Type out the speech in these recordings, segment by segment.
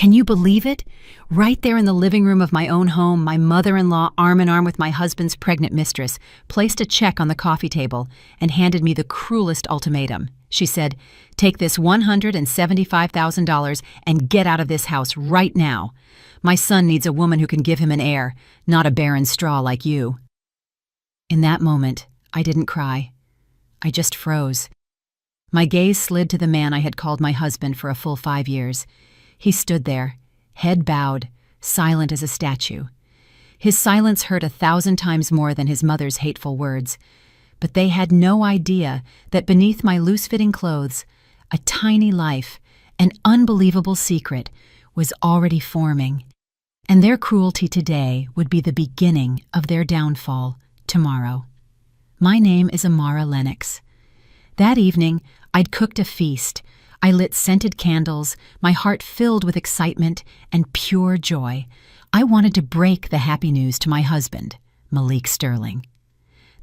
Can you believe it? Right there in the living room of my own home, my mother-in-law, arm in arm with my husband's pregnant mistress, placed a check on the coffee table and handed me the cruelest ultimatum. She said, "Take this $175,000 and get out of this house right now. My son needs a woman who can give him an heir, not a barren straw like you." In that moment, I didn't cry. I just froze. My gaze slid to the man I had called my husband for a full 5 years. He stood there, head bowed, silent as a statue. His silence hurt 1,000 times more than his mother's hateful words. But they had no idea that beneath my loose-fitting clothes, a tiny life, an unbelievable secret, was already forming. And their cruelty today would be the beginning of their downfall tomorrow. My name is Amara Lennox. That evening, I'd cooked a feast. I lit scented candles, my heart filled with excitement and pure joy. I wanted to break the happy news to my husband, Malik Sterling.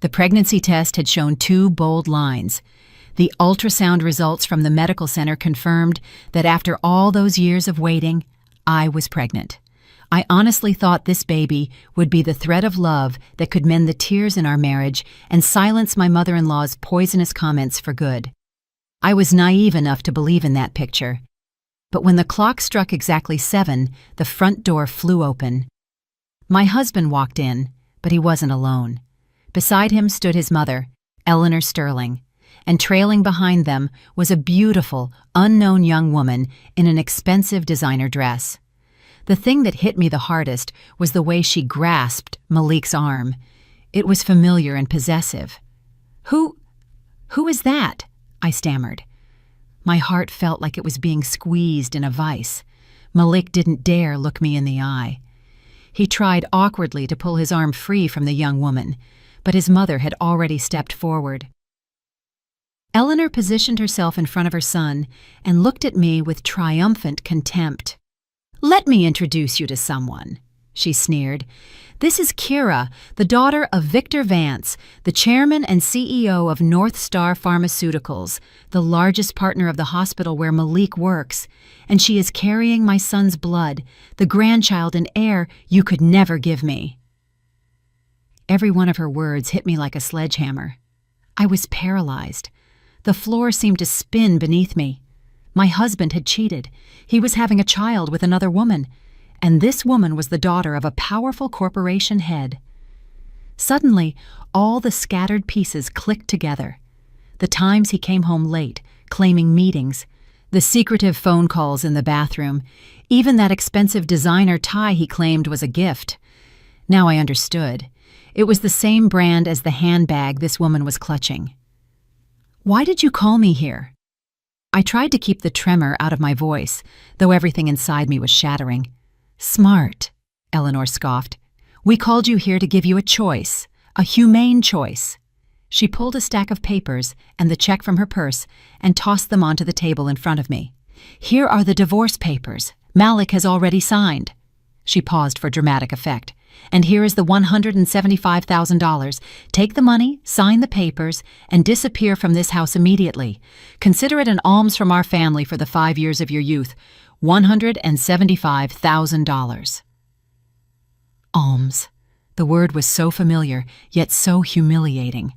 The pregnancy test had shown 2 bold lines. The ultrasound results from the medical center confirmed that after all those years of waiting, I was pregnant. I honestly thought this baby would be the thread of love that could mend the tears in our marriage and silence my mother-in-law's poisonous comments for good. I was naive enough to believe in that picture. But when the clock struck exactly 7, the front door flew open. My husband walked in, but he wasn't alone. Beside him stood his mother, Eleanor Sterling, and trailing behind them was a beautiful, unknown young woman in an expensive designer dress. The thing that hit me the hardest was the way she grasped Malik's arm. It was familiar and possessive. Who is that?" I stammered. My heart felt like it was being squeezed in a vice. Malik didn't dare look me in the eye. He tried awkwardly to pull his arm free from the young woman, but his mother had already stepped forward. Eleanor positioned herself in front of her son and looked at me with triumphant contempt. "Let me introduce you to someone," she sneered. "This is Kira, the daughter of Victor Vance, the chairman and CEO of North Star Pharmaceuticals, the largest partner of the hospital where Malik works, and she is carrying my son's blood, the grandchild and heir you could never give me." Every one of her words hit me like a sledgehammer. I was paralyzed. The floor seemed to spin beneath me. My husband had cheated. He was having a child with another woman, and this woman was the daughter of a powerful corporation head. Suddenly, all the scattered pieces clicked together. The times he came home late, claiming meetings, the secretive phone calls in the bathroom, even that expensive designer tie he claimed was a gift. Now I understood. It was the same brand as the handbag this woman was clutching. "Why did you call me here?" I tried to keep the tremor out of my voice, though everything inside me was shattering. "Smart," Eleanor scoffed. "We called you here to give you a choice, a humane choice." She pulled a stack of papers and the check from her purse and tossed them onto the table in front of me. "Here are the divorce papers. Malik has already signed." She paused for dramatic effect. "And here is the $175,000. Take the money, sign the papers, and disappear from this house immediately. Consider it an alms from our family for the 5 years of your youth. $175,000. Alms. The word was so familiar, yet so humiliating.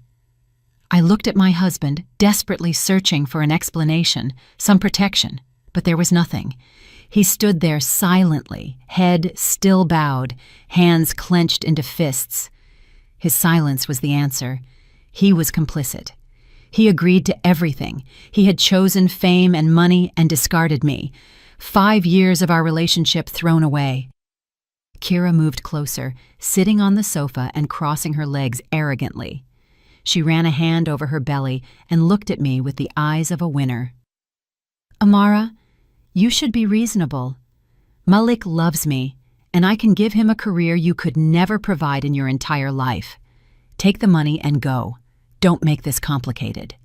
I looked at my husband, desperately searching for an explanation, some protection, but there was nothing. He stood there silently, head still bowed, hands clenched into fists. His silence was the answer. He was complicit. He agreed to everything. He had chosen fame and money and discarded me. 5 years of our relationship thrown away. Kira moved closer, sitting on the sofa and crossing her legs arrogantly. She ran a hand over her belly and looked at me with the eyes of a winner. "Amara, you should be reasonable. Malik loves me, and I can give him a career you could never provide in your entire life. Take the money and go. Don't make this complicated."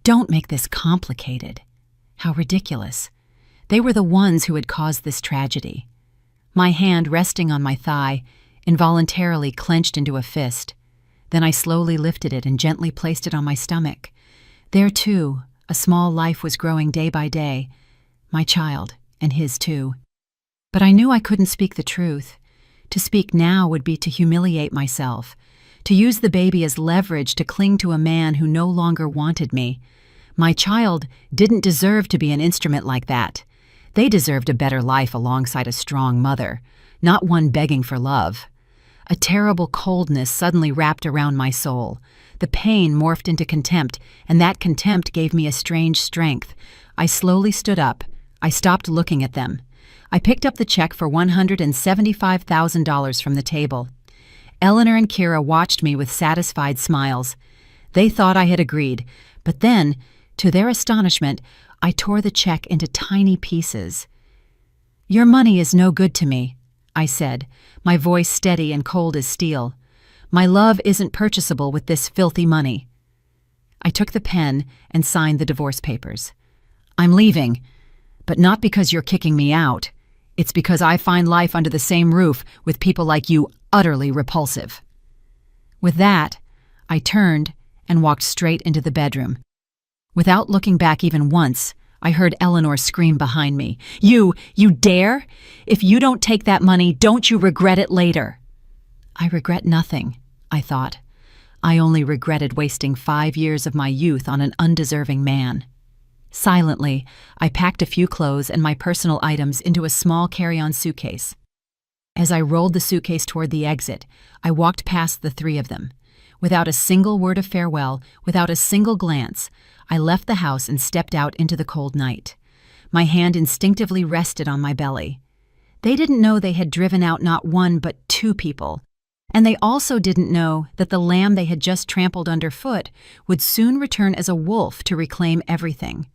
Don't make this complicated. How ridiculous. They were the ones who had caused this tragedy. My hand resting on my thigh, involuntarily clenched into a fist. Then I slowly lifted it and gently placed it on my stomach. There, too, a small life was growing day by day. My child, and his too. But I knew I couldn't speak the truth. To speak now would be to humiliate myself, to use the baby as leverage to cling to a man who no longer wanted me. My child didn't deserve to be an instrument like that. They deserved a better life alongside a strong mother, not one begging for love. A terrible coldness suddenly wrapped around my soul. The pain morphed into contempt, and that contempt gave me a strange strength. I slowly stood up. I stopped looking at them. I picked up the check for $175,000 from the table. Eleanor and Kira watched me with satisfied smiles. They thought I had agreed, but then, to their astonishment, I tore the check into tiny pieces. "Your money is no good to me," I said, my voice steady and cold as steel. "My love isn't purchasable with this filthy money." I took the pen and signed the divorce papers. "I'm leaving, but not because you're kicking me out. It's because I find life under the same roof with people like you utterly repulsive." With that, I turned and walked straight into the bedroom. Without looking back even once, I heard Eleanor scream behind me. You dare? If you don't take that money, don't you regret it later?" I regret nothing, I thought. I only regretted wasting 5 years of my youth on an undeserving man. Silently, I packed a few clothes and my personal items into a small carry-on suitcase. As I rolled the suitcase toward the exit, I walked past the three of them. Without a single word of farewell, without a single glance, I left the house and stepped out into the cold night. My hand instinctively rested on my belly. They didn't know they had driven out not one but 2 people. And they also didn't know that the lamb they had just trampled underfoot would soon return as a wolf to reclaim everything.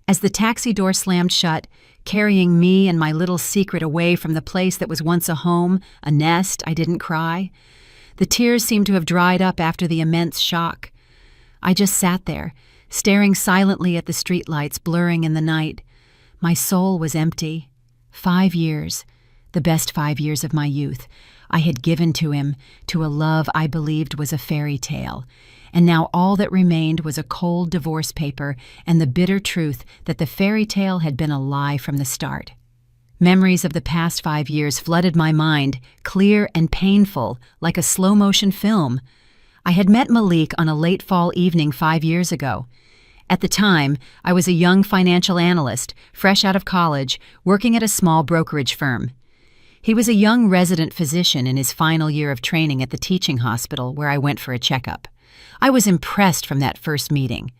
As the taxi door slammed shut, carrying me and my little secret away from the place that was once a home, a nest, I didn't cry. The tears seemed to have dried up after the immense shock. I just sat there, staring silently at the streetlights blurring in the night. My soul was empty. 5 years, the best 5 years of my youth, I had given to him, to a love I believed was a fairy tale. And now all that remained was a cold divorce paper and the bitter truth that the fairy tale had been a lie from the start. Memories of the past 5 years flooded my mind, clear and painful, like a slow-motion film. I had met Malik on a late fall evening 5 years ago. At the time, I was a young financial analyst, fresh out of college, working at a small brokerage firm. He was a young resident physician in his final year of training at the teaching hospital where I went for a checkup. I was impressed from that first meeting,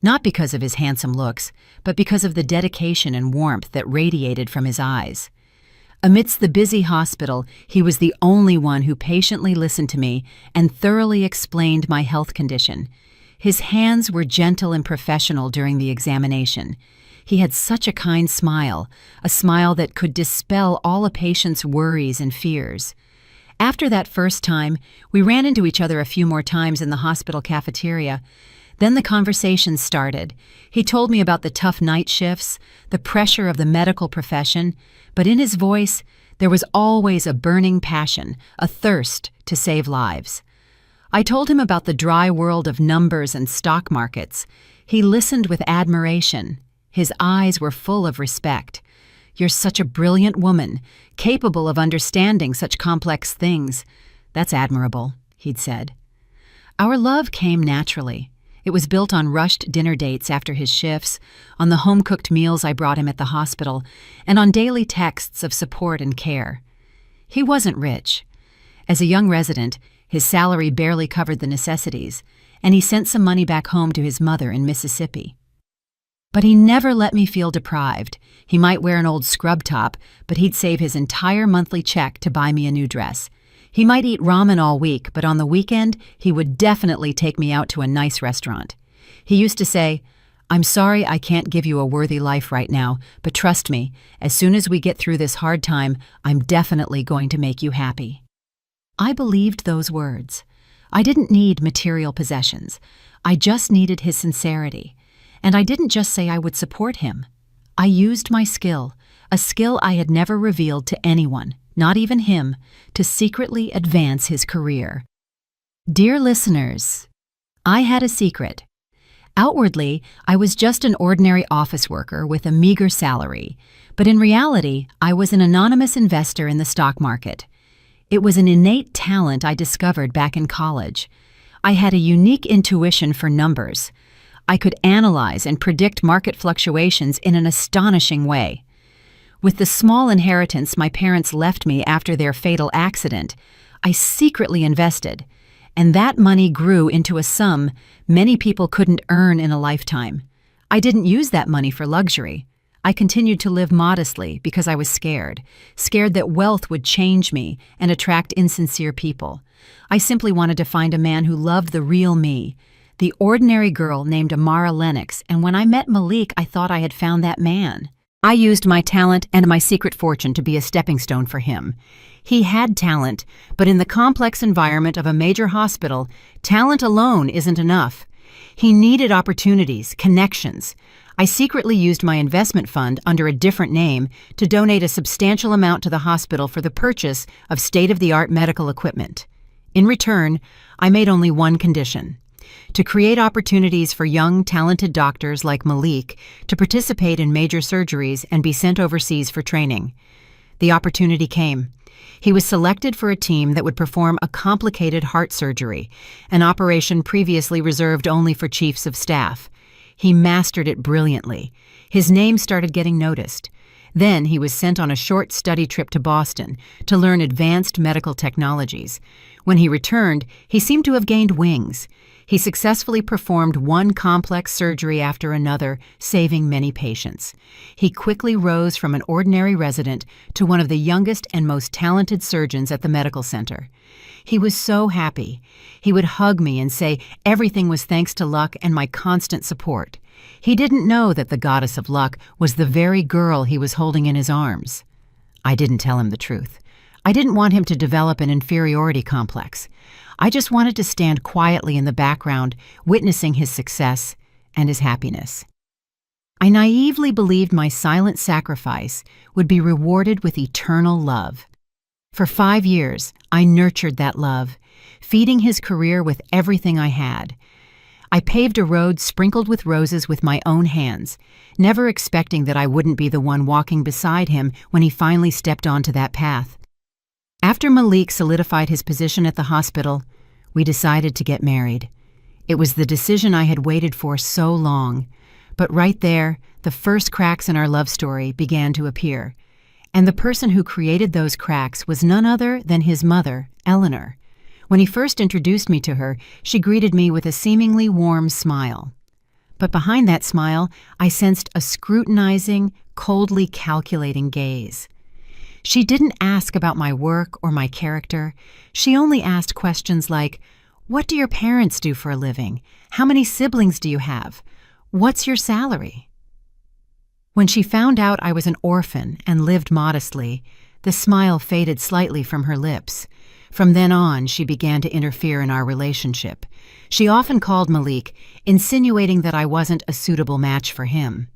not because of his handsome looks, but because of the dedication and warmth that radiated from his eyes. Amidst the busy hospital, he was the only one who patiently listened to me and thoroughly explained my health condition. His hands were gentle and professional during the examination. He had such a kind smile, a smile that could dispel all a patient's worries and fears. After that first time, we ran into each other a few more times in the hospital cafeteria. Then the conversation started. He told me about the tough night shifts, the pressure of the medical profession, but in his voice, there was always a burning passion, a thirst to save lives. I told him about the dry world of numbers and stock markets. He listened with admiration. His eyes were full of respect. "You're such a brilliant woman, capable of understanding such complex things. That's admirable," he'd said. Our love came naturally. It was built on rushed dinner dates after his shifts, on the home-cooked meals I brought him at the hospital, and on daily texts of support and care. He wasn't rich. As a young resident, his salary barely covered the necessities, and he sent some money back home to his mother in Mississippi. But he never let me feel deprived. He might wear an old scrub top, but he'd save his entire monthly check to buy me a new dress. He might eat ramen all week, but on the weekend, he would definitely take me out to a nice restaurant. He used to say, "I'm sorry I can't give you a worthy life right now, but trust me, as soon as we get through this hard time, I'm definitely going to make you happy." I believed those words. I didn't need material possessions. I just needed his sincerity. And I didn't just say I would support him. I used my skill, a skill I had never revealed to anyone, not even him, to secretly advance his career. Dear listeners, I had a secret. Outwardly, I was just an ordinary office worker with a meager salary, But in reality, I was an anonymous investor in the stock market. It was an innate talent I discovered back in college. I had a unique intuition for numbers. I could analyze and predict market fluctuations in an astonishing way. With the small inheritance my parents left me after their fatal accident, I secretly invested, and that money grew into a sum many people couldn't earn in a lifetime. I didn't use that money for luxury. I continued to live modestly because I was scared that wealth would change me and attract insincere people. I simply wanted to find a man who loved the real me, the ordinary girl named Amara Lennox, and when I met Malik, I thought I had found that man. I used my talent and my secret fortune to be a stepping stone for him. He had talent, but in the complex environment of a major hospital, talent alone isn't enough. He needed opportunities, connections. I secretly used my investment fund under a different name to donate a substantial amount to the hospital for the purchase of state-of-the-art medical equipment. In return, I made only one condition: to create opportunities for young, talented doctors like Malik to participate in major surgeries and be sent overseas for training. The opportunity came. He was selected for a team that would perform a complicated heart surgery, an operation previously reserved only for chiefs of staff. He mastered it brilliantly. His name started getting noticed. Then he was sent on a short study trip to Boston to learn advanced medical technologies. When he returned, he seemed to have gained wings. He successfully performed one complex surgery after another, saving many patients. He quickly rose from an ordinary resident to one of the youngest and most talented surgeons at the medical center. He was so happy. He would hug me and say everything was thanks to luck and my constant support. He didn't know that the goddess of luck was the very girl he was holding in his arms. I didn't tell him the truth. I didn't want him to develop an inferiority complex. I just wanted to stand quietly in the background, witnessing his success and his happiness. I naively believed my silent sacrifice would be rewarded with eternal love. For 5 years, I nurtured that love, feeding his career with everything I had. I paved a road sprinkled with roses with my own hands, never expecting that I wouldn't be the one walking beside him when he finally stepped onto that path. After Malik solidified his position at the hospital, we decided to get married. It was the decision I had waited for so long, but right there, the first cracks in our love story began to appear. And the person who created those cracks was none other than his mother, Eleanor. When he first introduced me to her, she greeted me with a seemingly warm smile. But behind that smile, I sensed a scrutinizing, coldly calculating gaze. She didn't ask about my work or my character. She only asked questions like, "What do your parents do for a living? How many siblings do you have? What's your salary?" When she found out I was an orphan and lived modestly, the smile faded slightly from her lips. From then on, she began to interfere in our relationship. She often called Malik, insinuating that I wasn't a suitable match for him.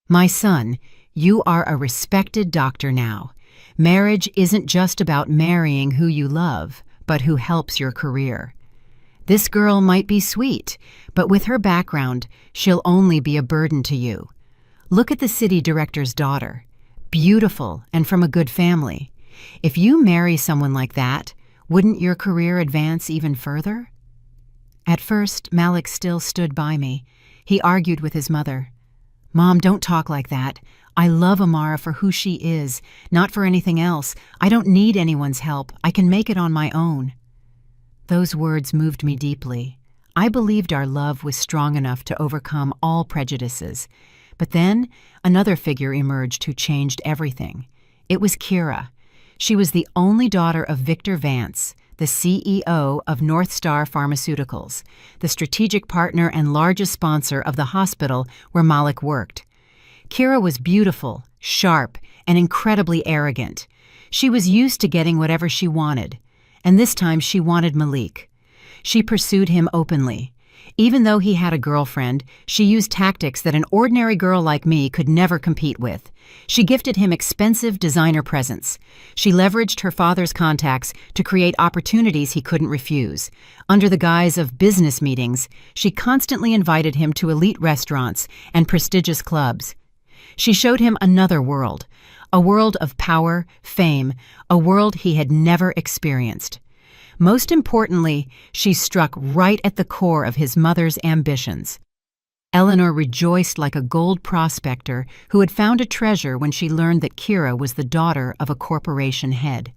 "My son, you are a respected doctor now. Marriage isn't just about marrying who you love, but who helps your career. This girl might be sweet, but with her background, she'll only be a burden to you. Look at the city director's daughter. Beautiful and from a good family. If you marry someone like that, wouldn't your career advance even further?" At first, Malik still stood by me. He argued with his mother. "Mom, don't talk like that. I love Amara for who she is, not for anything else. I don't need anyone's help. I can make it on my own." Those words moved me deeply. I believed our love was strong enough to overcome all prejudices. But then, another figure emerged who changed everything. It was Kira. She was the only daughter of Victor Vance, the CEO of North Star Pharmaceuticals, the strategic partner and largest sponsor of the hospital where Malik worked. Kira was beautiful, sharp, and incredibly arrogant. She was used to getting whatever she wanted, and this time she wanted Malik. She pursued him openly. Even though he had a girlfriend, she used tactics that an ordinary girl like me could never compete with. She gifted him expensive designer presents. She leveraged her father's contacts to create opportunities he couldn't refuse. Under the guise of business meetings, she constantly invited him to elite restaurants and prestigious clubs. She showed him another world, a world of power, fame, a world he had never experienced. Most importantly, she struck right at the core of his mother's ambitions. Eleanor rejoiced like a gold prospector who had found a treasure when she learned that Kira was the daughter of a corporation head.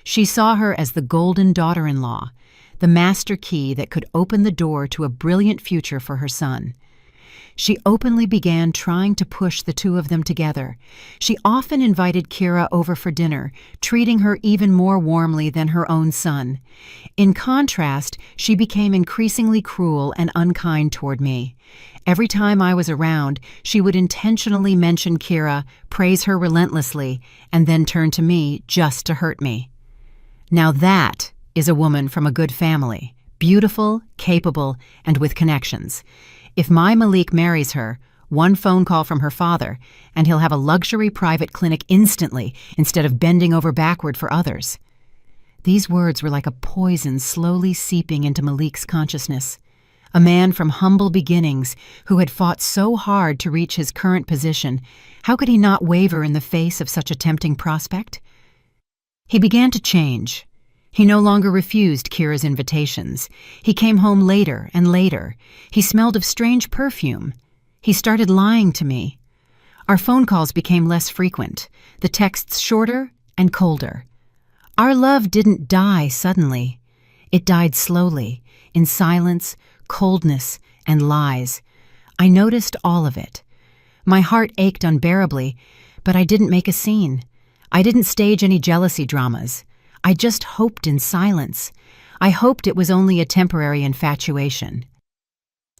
She saw her as the golden daughter-in-law, the master key that could open the door to a brilliant future for her son. She openly began trying to push the two of them together. She often invited Kira over for dinner, treating her even more warmly than her own son. In contrast, she became increasingly cruel and unkind toward me. Every time I was around, she would intentionally mention Kira, praise her relentlessly, and then turn to me just to hurt me. Now that is a woman from a good family, beautiful, capable, and with connections. If my Malik marries her, one phone call from her father, and he'll have a luxury private clinic instantly instead of bending over backward for others. These words were like a poison slowly seeping into Malik's consciousness. A man from humble beginnings who had fought so hard to reach his current position, how could he not waver in the face of such a tempting prospect? He began to change. He no longer refused Kira's invitations. He came home later and later. He smelled of strange perfume. He started lying to me. Our phone calls became less frequent, the texts shorter and colder. Our love didn't die suddenly. It died slowly, in silence, coldness, and lies. I noticed all of it. My heart ached unbearably, but I didn't make a scene. I didn't stage any jealousy dramas. I just hoped in silence. I hoped it was only a temporary infatuation.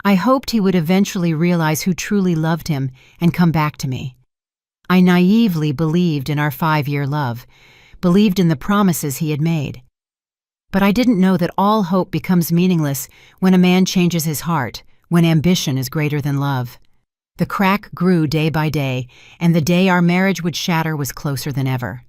I hoped he would eventually realize who truly loved him and come back to me. I naively believed in our 5-year love, believed in the promises he had made. But I didn't know that all hope becomes meaningless when a man changes his heart, when ambition is greater than love. The crack grew day by day, and the day our marriage would shatter was closer than ever.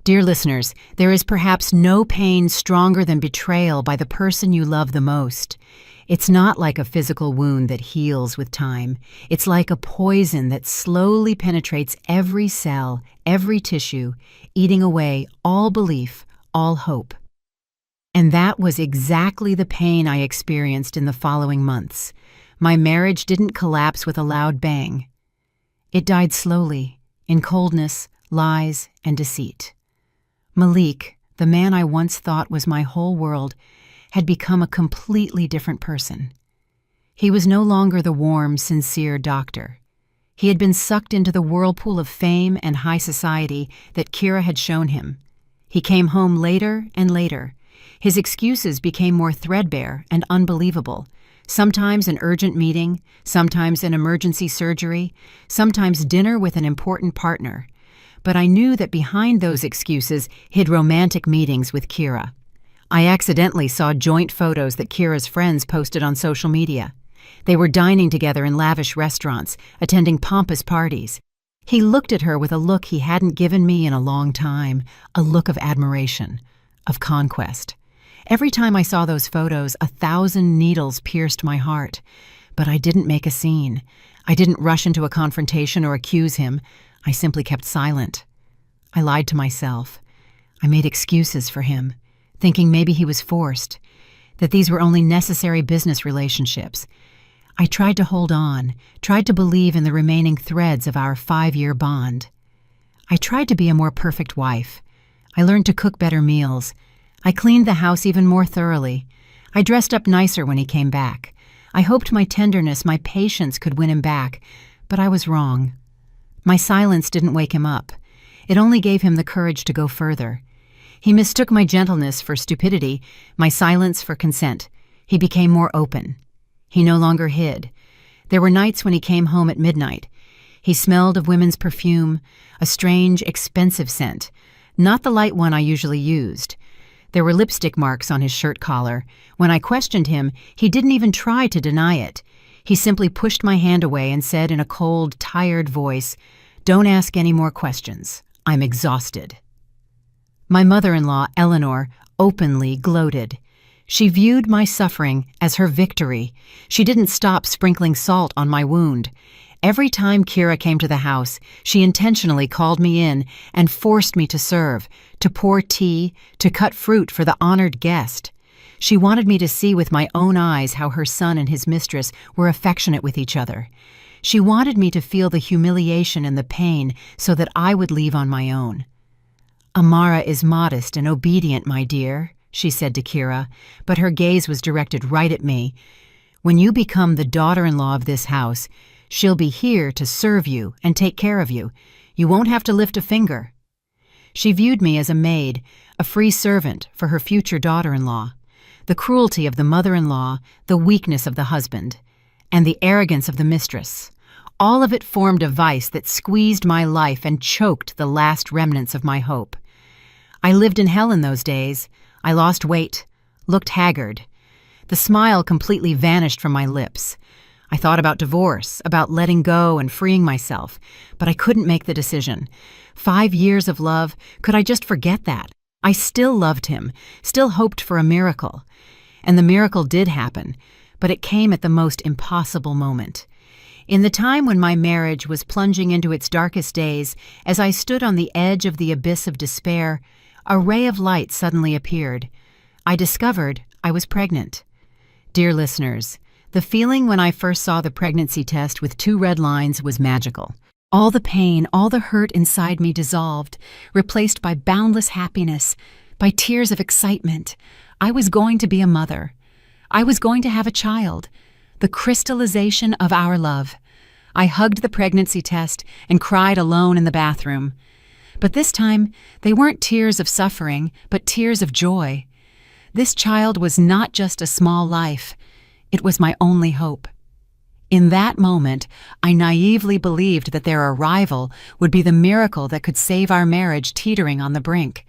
Dear listeners, there is perhaps no pain stronger than betrayal by the person you love the most. It's not like a physical wound that heals with time. It's like a poison that slowly penetrates every cell, every tissue, eating away all belief, all hope. And that was exactly the pain I experienced in the following months. My marriage didn't collapse with a loud bang. It died slowly, in coldness, lies, and deceit. Malik, the man I once thought was my whole world, had become a completely different person. He was no longer the warm, sincere doctor. He had been sucked into the whirlpool of fame and high society that Kira had shown him. He came home later and later. His excuses became more threadbare and unbelievable. Sometimes an urgent meeting, sometimes an emergency surgery, sometimes dinner with an important partner. But I knew that behind those excuses hid romantic meetings with Kira. I accidentally saw joint photos that Kira's friends posted on social media. They were dining together in lavish restaurants, attending pompous parties. He looked at her with a look he hadn't given me in a long time, a look of admiration, of conquest. Every time I saw those photos, 1,000 needles pierced my heart. But I didn't make a scene. I didn't rush into a confrontation or accuse him. I simply kept silent. I lied to myself. I made excuses for him, thinking maybe he was forced, that these were only necessary business relationships. I tried to hold on, tried to believe in the remaining threads of our 5-year bond. I tried to be a more perfect wife. I learned to cook better meals. I cleaned the house even more thoroughly. I dressed up nicer when he came back. I hoped my tenderness, my patience could win him back, but I was wrong. My silence didn't wake him up. It only gave him the courage to go further. He mistook my gentleness for stupidity, my silence for consent. He became more open. He no longer hid. There were nights when he came home at midnight. He smelled of women's perfume, a strange, expensive scent, not the light one I usually used. There were lipstick marks on his shirt collar. When I questioned him, he didn't even try to deny it. He simply pushed my hand away and said in a cold, tired voice, "Don't ask any more questions. I'm exhausted." My mother-in-law, Eleanor, openly gloated. She viewed my suffering as her victory. She didn't stop sprinkling salt on my wound. Every time Kira came to the house, she intentionally called me in and forced me to serve, to pour tea, to cut fruit for the honored guest. She wanted me to see with my own eyes how her son and his mistress were affectionate with each other. She wanted me to feel the humiliation and the pain so that I would leave on my own. "Amara is modest and obedient, my dear," she said to Kira, but her gaze was directed right at me. "When you become the daughter-in-law of this house, she'll be here to serve you and take care of you. You won't have to lift a finger." She viewed me as a maid, a free servant for her future daughter-in-law. The cruelty of the mother-in-law, the weakness of the husband, and the arrogance of the mistress. All of it formed a vice that squeezed my life and choked the last remnants of my hope. I lived in hell in those days. I lost weight, looked haggard. The smile completely vanished from my lips. I thought about divorce, about letting go and freeing myself, but I couldn't make the decision. 5 years of love, could I just forget that? I still loved him, still hoped for a miracle. And the miracle did happen, but it came at the most impossible moment. In the time when my marriage was plunging into its darkest days, as I stood on the edge of the abyss of despair, a ray of light suddenly appeared. I discovered I was pregnant. Dear listeners, the feeling when I first saw the pregnancy test with 2 red lines was magical. All the pain, all the hurt inside me dissolved, replaced by boundless happiness, by tears of excitement. I was going to be a mother. I was going to have a child. The crystallization of our love. I hugged the pregnancy test and cried alone in the bathroom. But this time, they weren't tears of suffering, but tears of joy. This child was not just a small life. It was my only hope. In that moment, I naively believed that their arrival would be the miracle that could save our marriage teetering on the brink.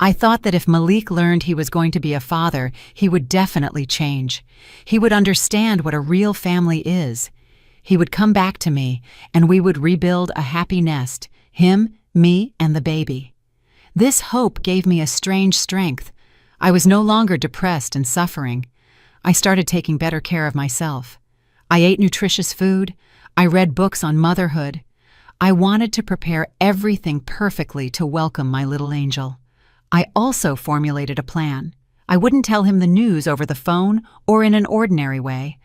I thought that if Malik learned he was going to be a father, he would definitely change. He would understand what a real family is. He would come back to me, and we would rebuild a happy nest, him, me, and the baby. This hope gave me a strange strength. I was no longer depressed and suffering. I started taking better care of myself. I ate nutritious food. I read books on motherhood. I wanted to prepare everything perfectly to welcome my little angel. I also formulated a plan. I wouldn't tell him the news over the phone or in an ordinary way.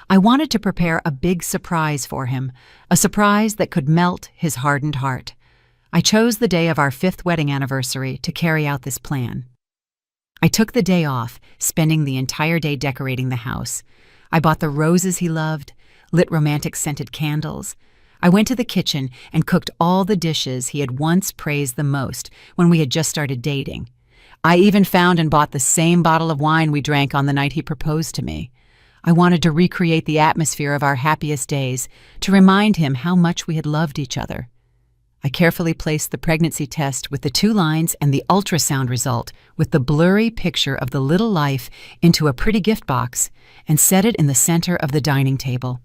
I wanted to prepare a big surprise for him, a surprise that could melt his hardened heart. I chose the day of our 5th wedding anniversary to carry out this plan. I took the day off, spending the entire day decorating the house. I bought the roses he loved, lit romantic scented candles. I went to the kitchen and cooked all the dishes he had once praised the most when we had just started dating. I even found and bought the same bottle of wine we drank on the night he proposed to me. I wanted to recreate the atmosphere of our happiest days, to remind him how much we had loved each other. I carefully placed the pregnancy test with the 2 lines and the ultrasound result with the blurry picture of the little life into a pretty gift box and set it in the center of the dining table.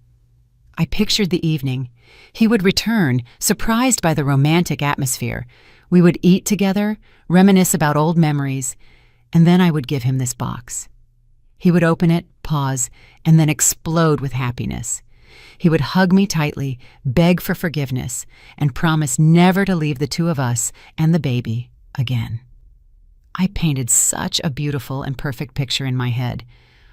I pictured the evening. He would return, surprised by the romantic atmosphere. We would eat together, reminisce about old memories, and then I would give him this box. He would open it, pause, and then explode with happiness. He would hug me tightly, beg for forgiveness, and promise never to leave the 2 of us and the baby again. I painted such a beautiful and perfect picture in my head.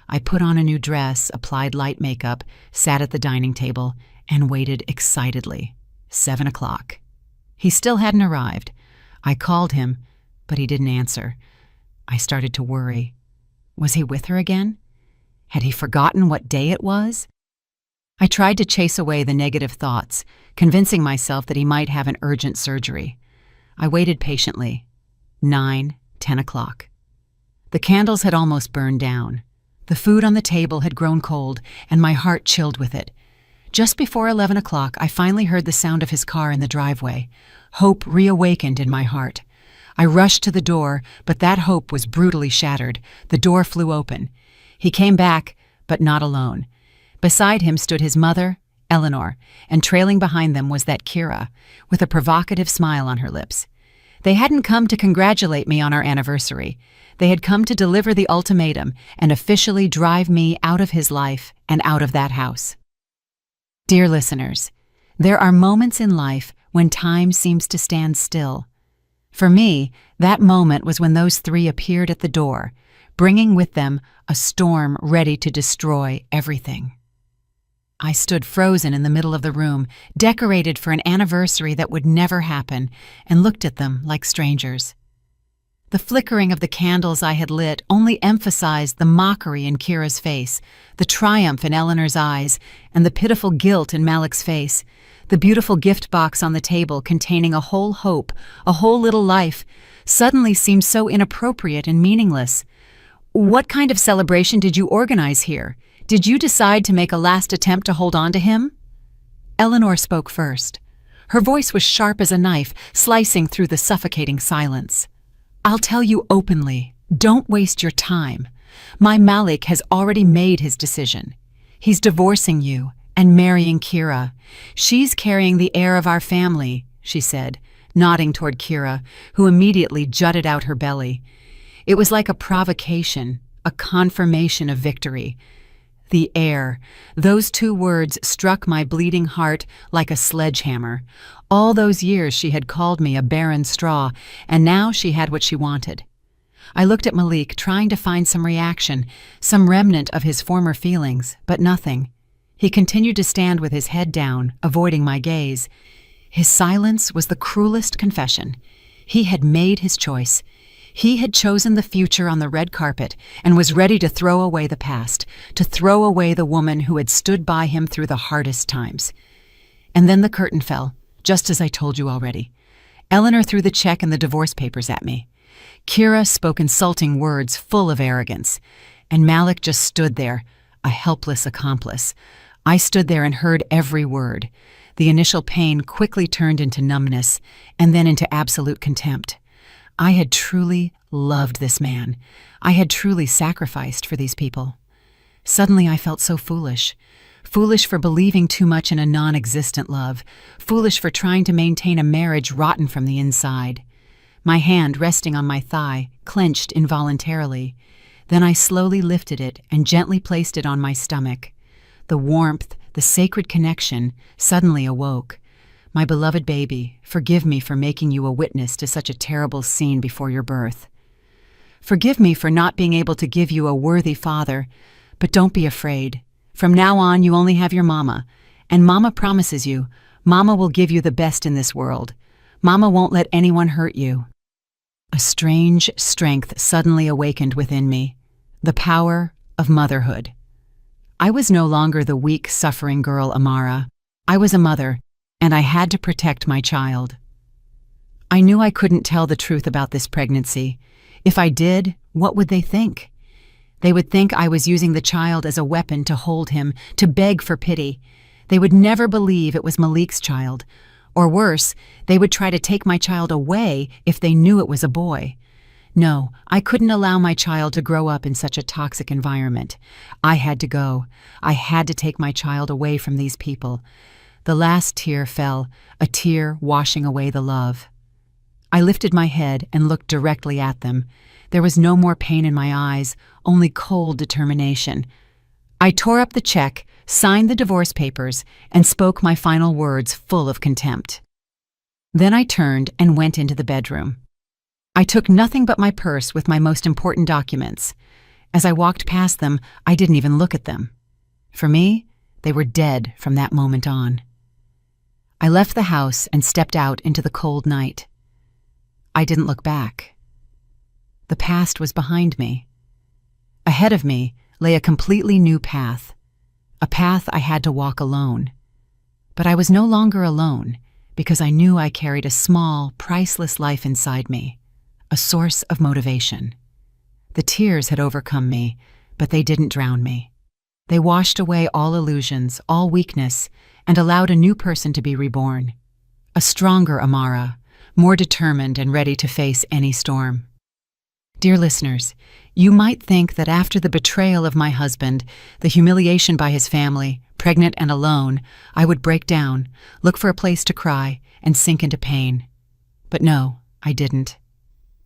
I put on a new dress, applied light makeup, sat at the dining table, and waited excitedly. 7 o'clock. He still hadn't arrived. I called him, but he didn't answer. I started to worry. Was he with her again? Had he forgotten what day it was? I tried to chase away the negative thoughts, convincing myself that he might have an urgent surgery. I waited patiently. 9, 10 o'clock. The candles had almost burned down. The food on the table had grown cold, and my heart chilled with it. Just before 11 o'clock, I finally heard the sound of his car in the driveway. Hope reawakened in my heart. I rushed to the door, but that hope was brutally shattered. The door flew open. He came back, but not alone. Beside him stood his mother, Eleanor, and trailing behind them was that Kira, with a provocative smile on her lips. They hadn't come to congratulate me on our anniversary. They had come to deliver the ultimatum and officially drive me out of his life and out of that house. Dear listeners, There are moments in life when time seems to stand still. For me, that moment was when those three appeared at the door, bringing with them a storm ready to destroy everything. I stood frozen in the middle of the room, decorated for an anniversary that would never happen, and looked at them like strangers. The flickering of the candles I had lit only emphasized the mockery in Kira's face, the triumph in Eleanor's eyes, and the pitiful guilt in Malik's face. The beautiful gift box on the table containing a whole hope, a whole little life, suddenly seemed so inappropriate and meaningless. What kind of celebration did you organize here? Did you decide to make a last attempt to hold on to him? Eleanor spoke first. Her voice was sharp as a knife, slicing through the suffocating silence. I'll tell you openly, don't waste your time. My Malik has already made his decision. He's divorcing you and marrying Kira. She's carrying the heir of our family, she said, nodding toward Kira, who immediately jutted out her belly. It was like a provocation, a confirmation of victory. The heir. Those two words struck my bleeding heart like a sledgehammer. All those years she had called me a barren straw, and now she had what she wanted. I looked at Malik, trying to find some reaction, some remnant of his former feelings, but nothing. He continued to stand with his head down, avoiding my gaze. His silence was the cruelest confession. He had made his choice. He had chosen the future on the red carpet and was ready to throw away the past, to throw away the woman who had stood by him through the hardest times. And then the curtain fell, just as I told you already. Eleanor threw the check and the divorce papers at me. Kira spoke insulting words full of arrogance, and Malik just stood there, a helpless accomplice. I stood there and heard every word. The initial pain quickly turned into numbness, and then into absolute contempt. I had truly loved this man. I had truly sacrificed for these people. Suddenly I felt so foolish. Foolish for believing too much in a non-existent love. Foolish for trying to maintain a marriage rotten from the inside. My hand, resting on my thigh, clenched involuntarily. Then I slowly lifted it and gently placed it on my stomach. The warmth, the sacred connection, suddenly awoke. My beloved baby, forgive me for making you a witness to such a terrible scene before your birth. Forgive me for not being able to give you a worthy father, but don't be afraid. From now on, you only have your mama, and Mama promises you, Mama will give you the best in this world. Mama won't let anyone hurt you. A strange strength suddenly awakened within me, the power of motherhood. I was no longer the weak, suffering girl Amara. I was a mother, and I had to protect my child. I knew I couldn't tell the truth about this pregnancy. If I did, what would they think? They would think I was using the child as a weapon to hold him, to beg for pity. They would never believe it was Malik's child. Or worse, they would try to take my child away if they knew it was a boy. No, I couldn't allow my child to grow up in such a toxic environment. I had to go. I had to take my child away from these people. The last tear fell, a tear washing away the love. I lifted my head and looked directly at them. There was no more pain in my eyes, only cold determination. I tore up the check, signed the divorce papers, and spoke my final words full of contempt. Then I turned and went into the bedroom. I took nothing but my purse with my most important documents. As I walked past them, I didn't even look at them. For me, they were dead from that moment on. I left the house and stepped out into the cold night. I didn't look back. The past was behind me. Ahead of me lay a completely new path, a path I had to walk alone. But I was no longer alone because I knew I carried a small, priceless life inside me, a source of motivation. The tears had overcome me, but they didn't drown me. They washed away all illusions, all weakness, and allowed a new person to be reborn. A stronger Amara, more determined and ready to face any storm. Dear listeners, you might think that after the betrayal of my husband, the humiliation by his family, pregnant and alone, I would break down, look for a place to cry, and sink into pain. But no, I didn't.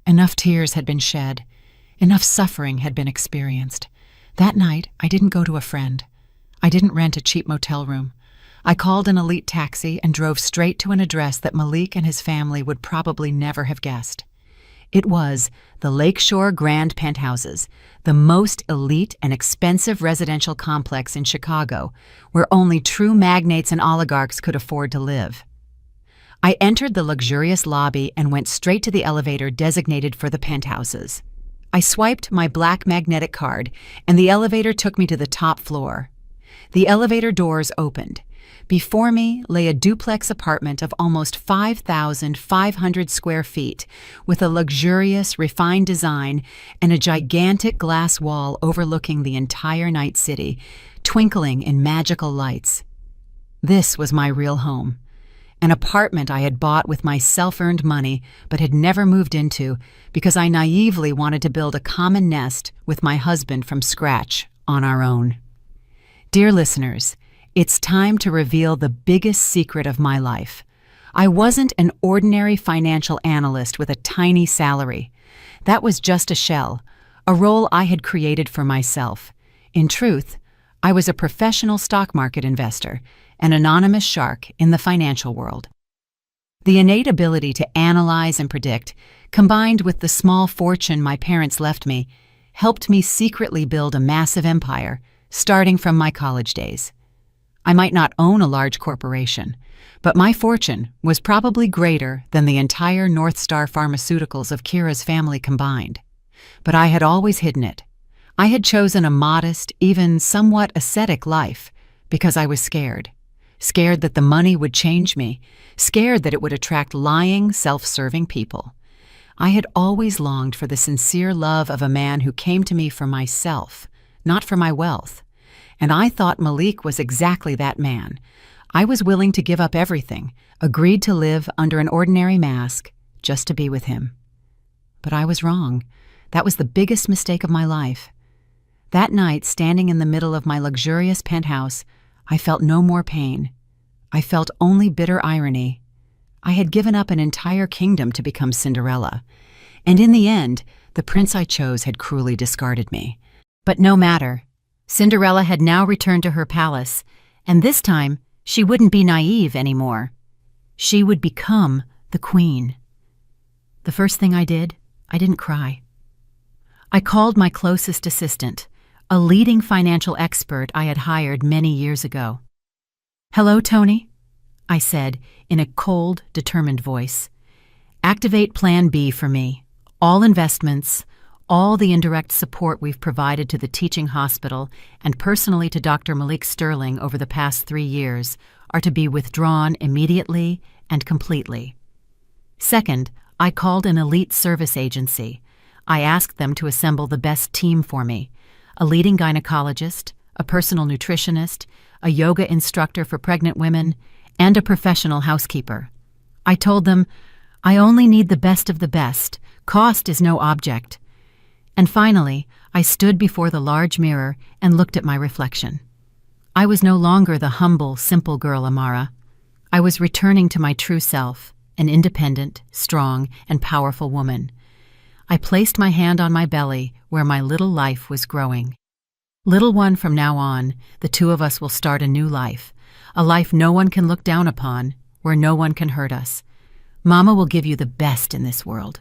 Enough tears had been shed. Enough suffering had been experienced. That night, I didn't go to a friend. I didn't rent a cheap motel room. I called an elite taxi and drove straight to an address that Malik and his family would probably never have guessed. It was the Lakeshore Grand Penthouses, the most elite and expensive residential complex in Chicago, where only true magnates and oligarchs could afford to live. I entered the luxurious lobby and went straight to the elevator designated for the penthouses. I swiped my black magnetic card, and the elevator took me to the top floor. The elevator doors opened. Before me lay a duplex apartment of almost 5,500 square feet, with a luxurious, refined design and a gigantic glass wall overlooking the entire night city, twinkling in magical lights. This was my real home. An apartment I had bought with my self-earned money but had never moved into because I naively wanted to build a common nest with my husband from scratch on our own. Dear listeners, it's time to reveal the biggest secret of my life. I wasn't an ordinary financial analyst with a tiny salary. That was just a shell, a role I had created for myself. In truth, I was a professional stock market investor, an anonymous shark in the financial world. The innate ability to analyze and predict, combined with the small fortune my parents left me, helped me secretly build a massive empire, starting from my college days. I might not own a large corporation, but my fortune was probably greater than the entire North Star Pharmaceuticals of Kira's family combined. But I had always hidden it. I had chosen a modest, even somewhat ascetic life because I was scared. Scared that the money would change me, scared that it would attract lying, self-serving people. I had always longed for the sincere love of a man who came to me for myself, not for my wealth. And I thought Malik was exactly that man. I was willing to give up everything, agreed to live under an ordinary mask, just to be with him. But I was wrong. That was the biggest mistake of my life. That night, standing in the middle of my luxurious penthouse, I felt no more pain. I felt only bitter irony. I had given up an entire kingdom to become Cinderella. And in the end, the prince I chose had cruelly discarded me. But no matter. Cinderella had now returned to her palace, and this time she wouldn't be naive anymore. She would become the queen. The first thing I did, I didn't cry. I called my closest assistant, a leading financial expert I had hired many years ago. "Hello, Tony," I said in a cold, determined voice. "Activate Plan B for me. All investments, all the indirect support we've provided to the teaching hospital and personally to Dr. Malik Sterling over the past 3 years are to be withdrawn immediately and completely." Second, I called an elite service agency. I asked them to assemble the best team for me: a leading gynecologist, a personal nutritionist, a yoga instructor for pregnant women, and a professional housekeeper. I told them, I only need the best of the best. Cost is no object. And finally, I stood before the large mirror and looked at my reflection. I was no longer the humble, simple girl Amara. I was returning to my true self, an independent, strong, and powerful woman. I placed my hand on my belly where my little life was growing. Little one, from now on, the two of us will start a new life, a life no one can look down upon, where no one can hurt us. Mama will give you the best in this world.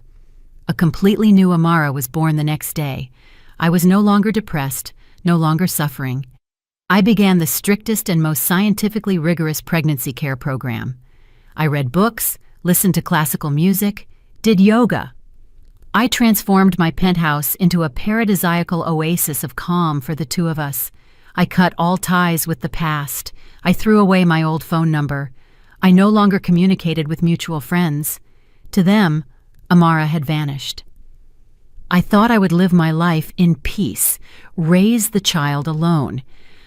A completely new Amara was born the next day. I was no longer depressed, no longer suffering. I began the strictest and most scientifically rigorous pregnancy care program. I read books, listened to classical music, did yoga. I transformed my penthouse into a paradisiacal oasis of calm for the two of us. I cut all ties with the past. I threw away my old phone number. I no longer communicated with mutual friends. To them, Amara had vanished. I thought I would live my life in peace, raise the child alone.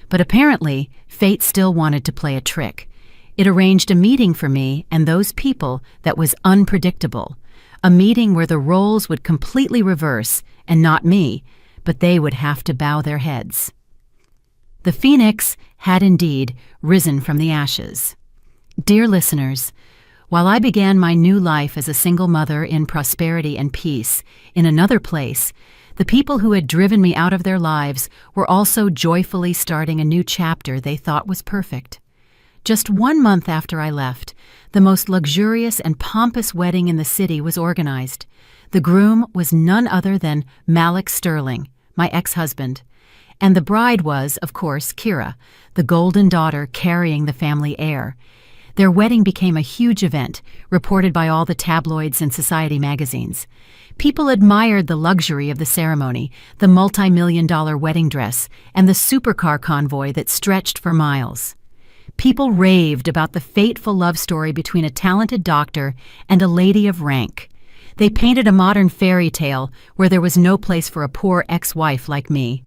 But apparently, fate still wanted to play a trick. It arranged a meeting for me and those people that was unpredictable. A meeting where the roles would completely reverse, and not me, but they would have to bow their heads. The phoenix had indeed risen from the ashes. Dear listeners, while I began my new life as a single mother in prosperity and peace, in another place, the people who had driven me out of their lives were also joyfully starting a new chapter they thought was perfect. Just 1 month after I left, the most luxurious and pompous wedding in the city was organized. The groom was none other than Malik Sterling, my ex-husband. And the bride was, of course, Kira, the golden daughter carrying the family heir. Their wedding became a huge event, reported by all the tabloids and society magazines. People admired the luxury of the ceremony, the multi-million-dollar wedding dress, and the supercar convoy that stretched for miles. People raved about the fateful love story between a talented doctor and a lady of rank. They painted a modern fairy tale where there was no place for a poor ex-wife like me.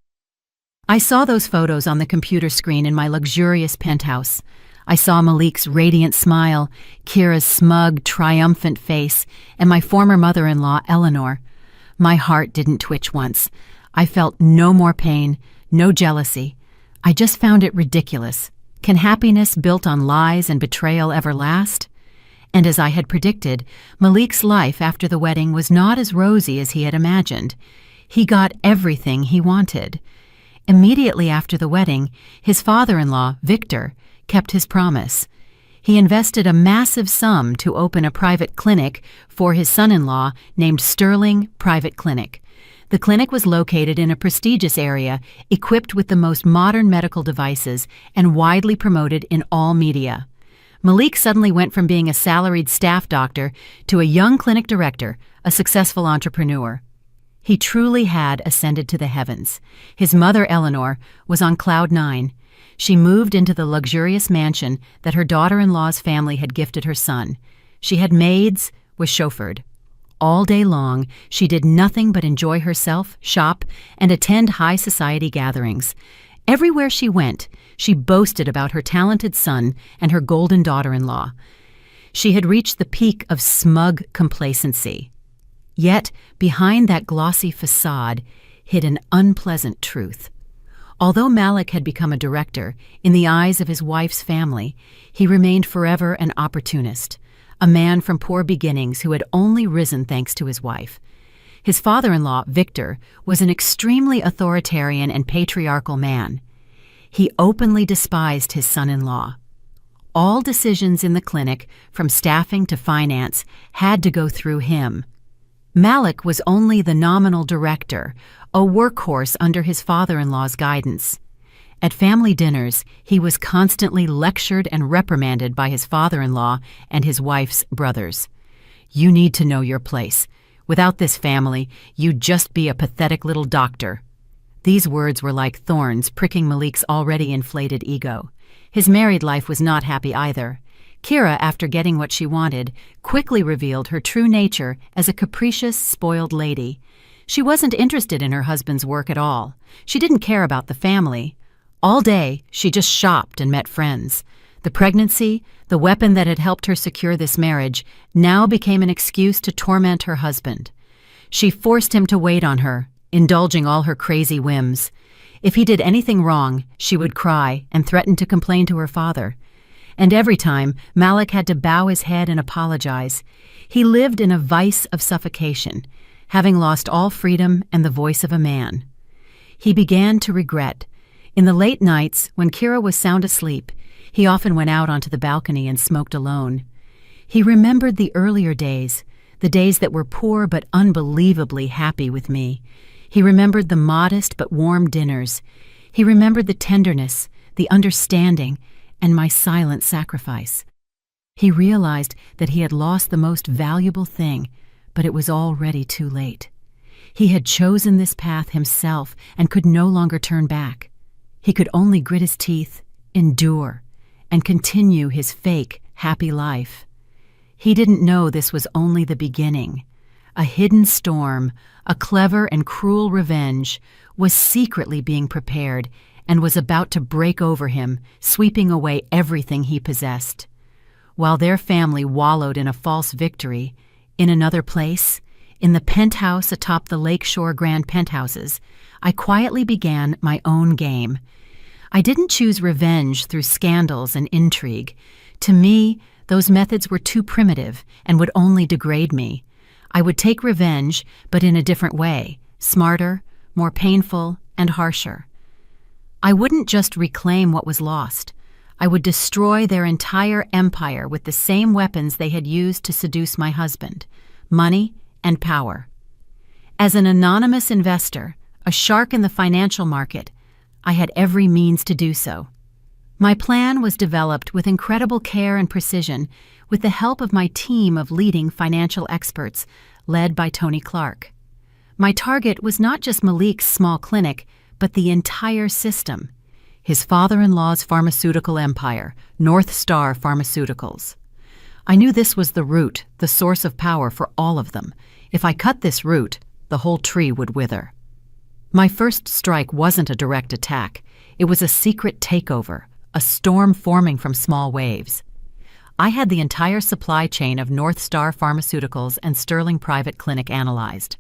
I saw those photos on the computer screen in my luxurious penthouse. I saw Malik's radiant smile, Kira's smug, triumphant face, and my former mother-in-law, Eleanor. My heart didn't twitch once. I felt no more pain, no jealousy. I just found it ridiculous. Can happiness built on lies and betrayal ever last? And as I had predicted, Malik's life after the wedding was not as rosy as he had imagined. He got everything he wanted. Immediately after the wedding, his father-in-law, Victor, kept his promise. He invested a massive sum to open a private clinic for his son-in-law named Sterling Private Clinic. The clinic was located in a prestigious area, equipped with the most modern medical devices and widely promoted in all media. Malik suddenly went from being a salaried staff doctor to a young clinic director, a successful entrepreneur. He truly had ascended to the heavens. His mother, Eleanor, was on cloud nine. She moved into the luxurious mansion that her daughter-in-law's family had gifted her son. She had maids, was chauffeured. All day long, she did nothing but enjoy herself, shop, and attend high society gatherings. Everywhere she went, she boasted about her talented son and her golden daughter-in-law. She had reached the peak of smug complacency. Yet, behind that glossy facade hid an unpleasant truth. Although Malik had become a director, in the eyes of his wife's family, he remained forever an opportunist, a man from poor beginnings who had only risen thanks to his wife. His father-in-law, Victor, was an extremely authoritarian and patriarchal man. He openly despised his son-in-law. All decisions in the clinic, from staffing to finance, had to go through him. Malik was only the nominal director, a workhorse under his father-in-law's guidance. At family dinners, he was constantly lectured and reprimanded by his father-in-law and his wife's brothers. "You need to know your place. Without this family, you'd just be a pathetic little doctor." These words were like thorns pricking Malik's already inflated ego. His married life was not happy either. Kira, after getting what she wanted, quickly revealed her true nature as a capricious, spoiled lady. She wasn't interested in her husband's work at all. She didn't care about the family. All day, she just shopped and met friends. The pregnancy, the weapon that had helped her secure this marriage, now became an excuse to torment her husband. She forced him to wait on her, indulging all her crazy whims. If he did anything wrong, she would cry and threaten to complain to her father. And every time, Malik had to bow his head and apologize. He lived in a vice of suffocation, having lost all freedom and the voice of a man. He began to regret. In the late nights, when Kira was sound asleep, he often went out onto the balcony and smoked alone. He remembered the earlier days, the days that were poor but unbelievably happy with me. He remembered the modest but warm dinners. He remembered the tenderness, the understanding, and my silent sacrifice. He realized that he had lost the most valuable thing, but it was already too late. He had chosen this path himself and could no longer turn back. He could only grit his teeth, endure, and continue his fake, happy life. He didn't know this was only the beginning. A hidden storm, a clever and cruel revenge, was secretly being prepared and was about to break over him, sweeping away everything he possessed. While their family wallowed in a false victory, in another place, in the penthouse atop the lakeshore grand penthouses, I quietly began my own game. I didn't choose revenge through scandals and intrigue. To me, those methods were too primitive and would only degrade me. I would take revenge, but in a different way, smarter, more painful, and harsher. I wouldn't just reclaim what was lost. I would destroy their entire empire with the same weapons they had used to seduce my husband: money and power. As an anonymous investor, a shark in the financial market, I had every means to do so. My plan was developed with incredible care and precision, with the help of my team of leading financial experts, led by Tony Clark. My target was not just Malik's small clinic, but the entire system. His father-in-law's pharmaceutical empire, North Star Pharmaceuticals. I knew this was the root, the source of power for all of them. If I cut this root, the whole tree would wither. My first strike wasn't a direct attack. It was a secret takeover, a storm forming from small waves. I had the entire supply chain of North Star Pharmaceuticals and Sterling Private Clinic analyzed.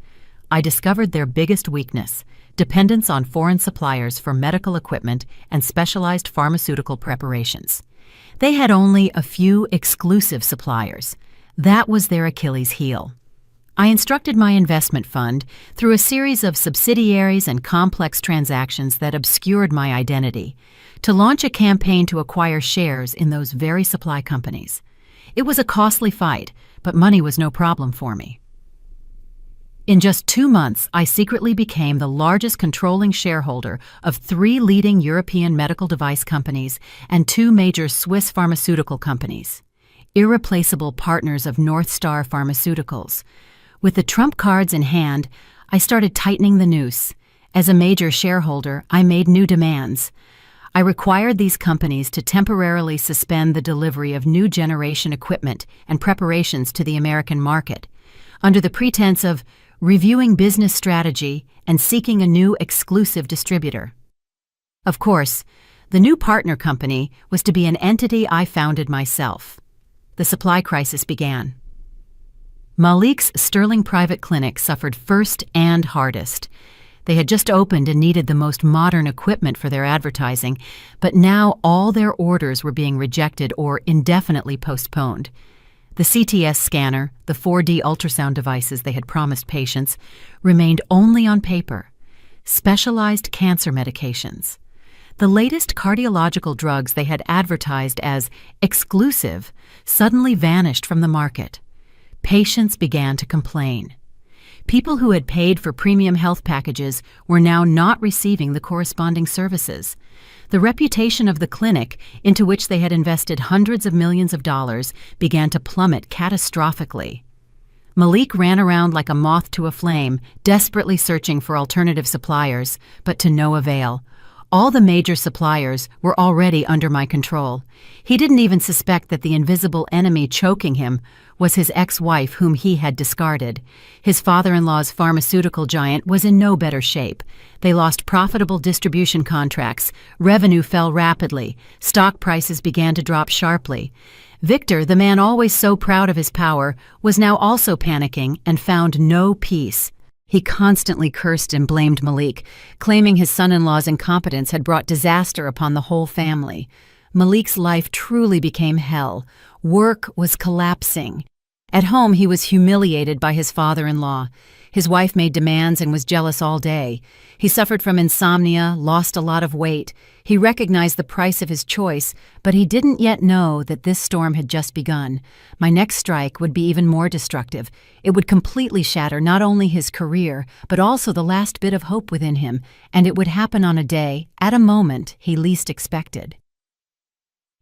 I discovered their biggest weakness: dependence on foreign suppliers for medical equipment and specialized pharmaceutical preparations. They had only a few exclusive suppliers. That was their Achilles heel. I instructed my investment fund, through a series of subsidiaries and complex transactions that obscured my identity, to launch a campaign to acquire shares in those very supply companies. It was a costly fight, but money was no problem for me. In just 2 months, I secretly became the largest controlling shareholder of 3 leading European medical device companies and 2 major Swiss pharmaceutical companies, irreplaceable partners of North Star Pharmaceuticals. With the trump cards in hand, I started tightening the noose. As a major shareholder, I made new demands. I required these companies to temporarily suspend the delivery of new generation equipment and preparations to the American market, under the pretense of reviewing business strategy and seeking a new exclusive distributor. Of course, the new partner company was to be an entity I founded myself. The supply crisis began. Malik's Sterling Private Clinic suffered first and hardest. They had just opened and needed the most modern equipment for their advertising, but now all their orders were being rejected or indefinitely postponed. The CTS scanner, the 4D ultrasound devices they had promised patients, remained only on paper. Specialized cancer medications. The latest cardiological drugs they had advertised as exclusive suddenly vanished from the market. Patients began to complain. People who had paid for premium health packages were now not receiving the corresponding services. The reputation of the clinic, into which they had invested hundreds of millions of dollars, began to plummet catastrophically. Malik ran around like a moth to a flame, desperately searching for alternative suppliers, but to no avail. All the major suppliers were already under my control. He didn't even suspect that the invisible enemy choking him was his ex-wife whom he had discarded. His father-in-law's pharmaceutical giant was in no better shape. They lost profitable distribution contracts, revenue fell rapidly, stock prices began to drop sharply. Victor, the man always so proud of his power, was now also panicking and found no peace. He constantly cursed and blamed Malik, claiming his son-in-law's incompetence had brought disaster upon the whole family. Malik's life truly became hell. Work was collapsing. At home, he was humiliated by his father-in-law. His wife made demands and was jealous all day. He suffered from insomnia, lost a lot of weight. He recognized the price of his choice, but he didn't yet know that this storm had just begun. My next strike would be even more destructive. It would completely shatter not only his career, but also the last bit of hope within him, and it would happen on a day, at a moment, he least expected.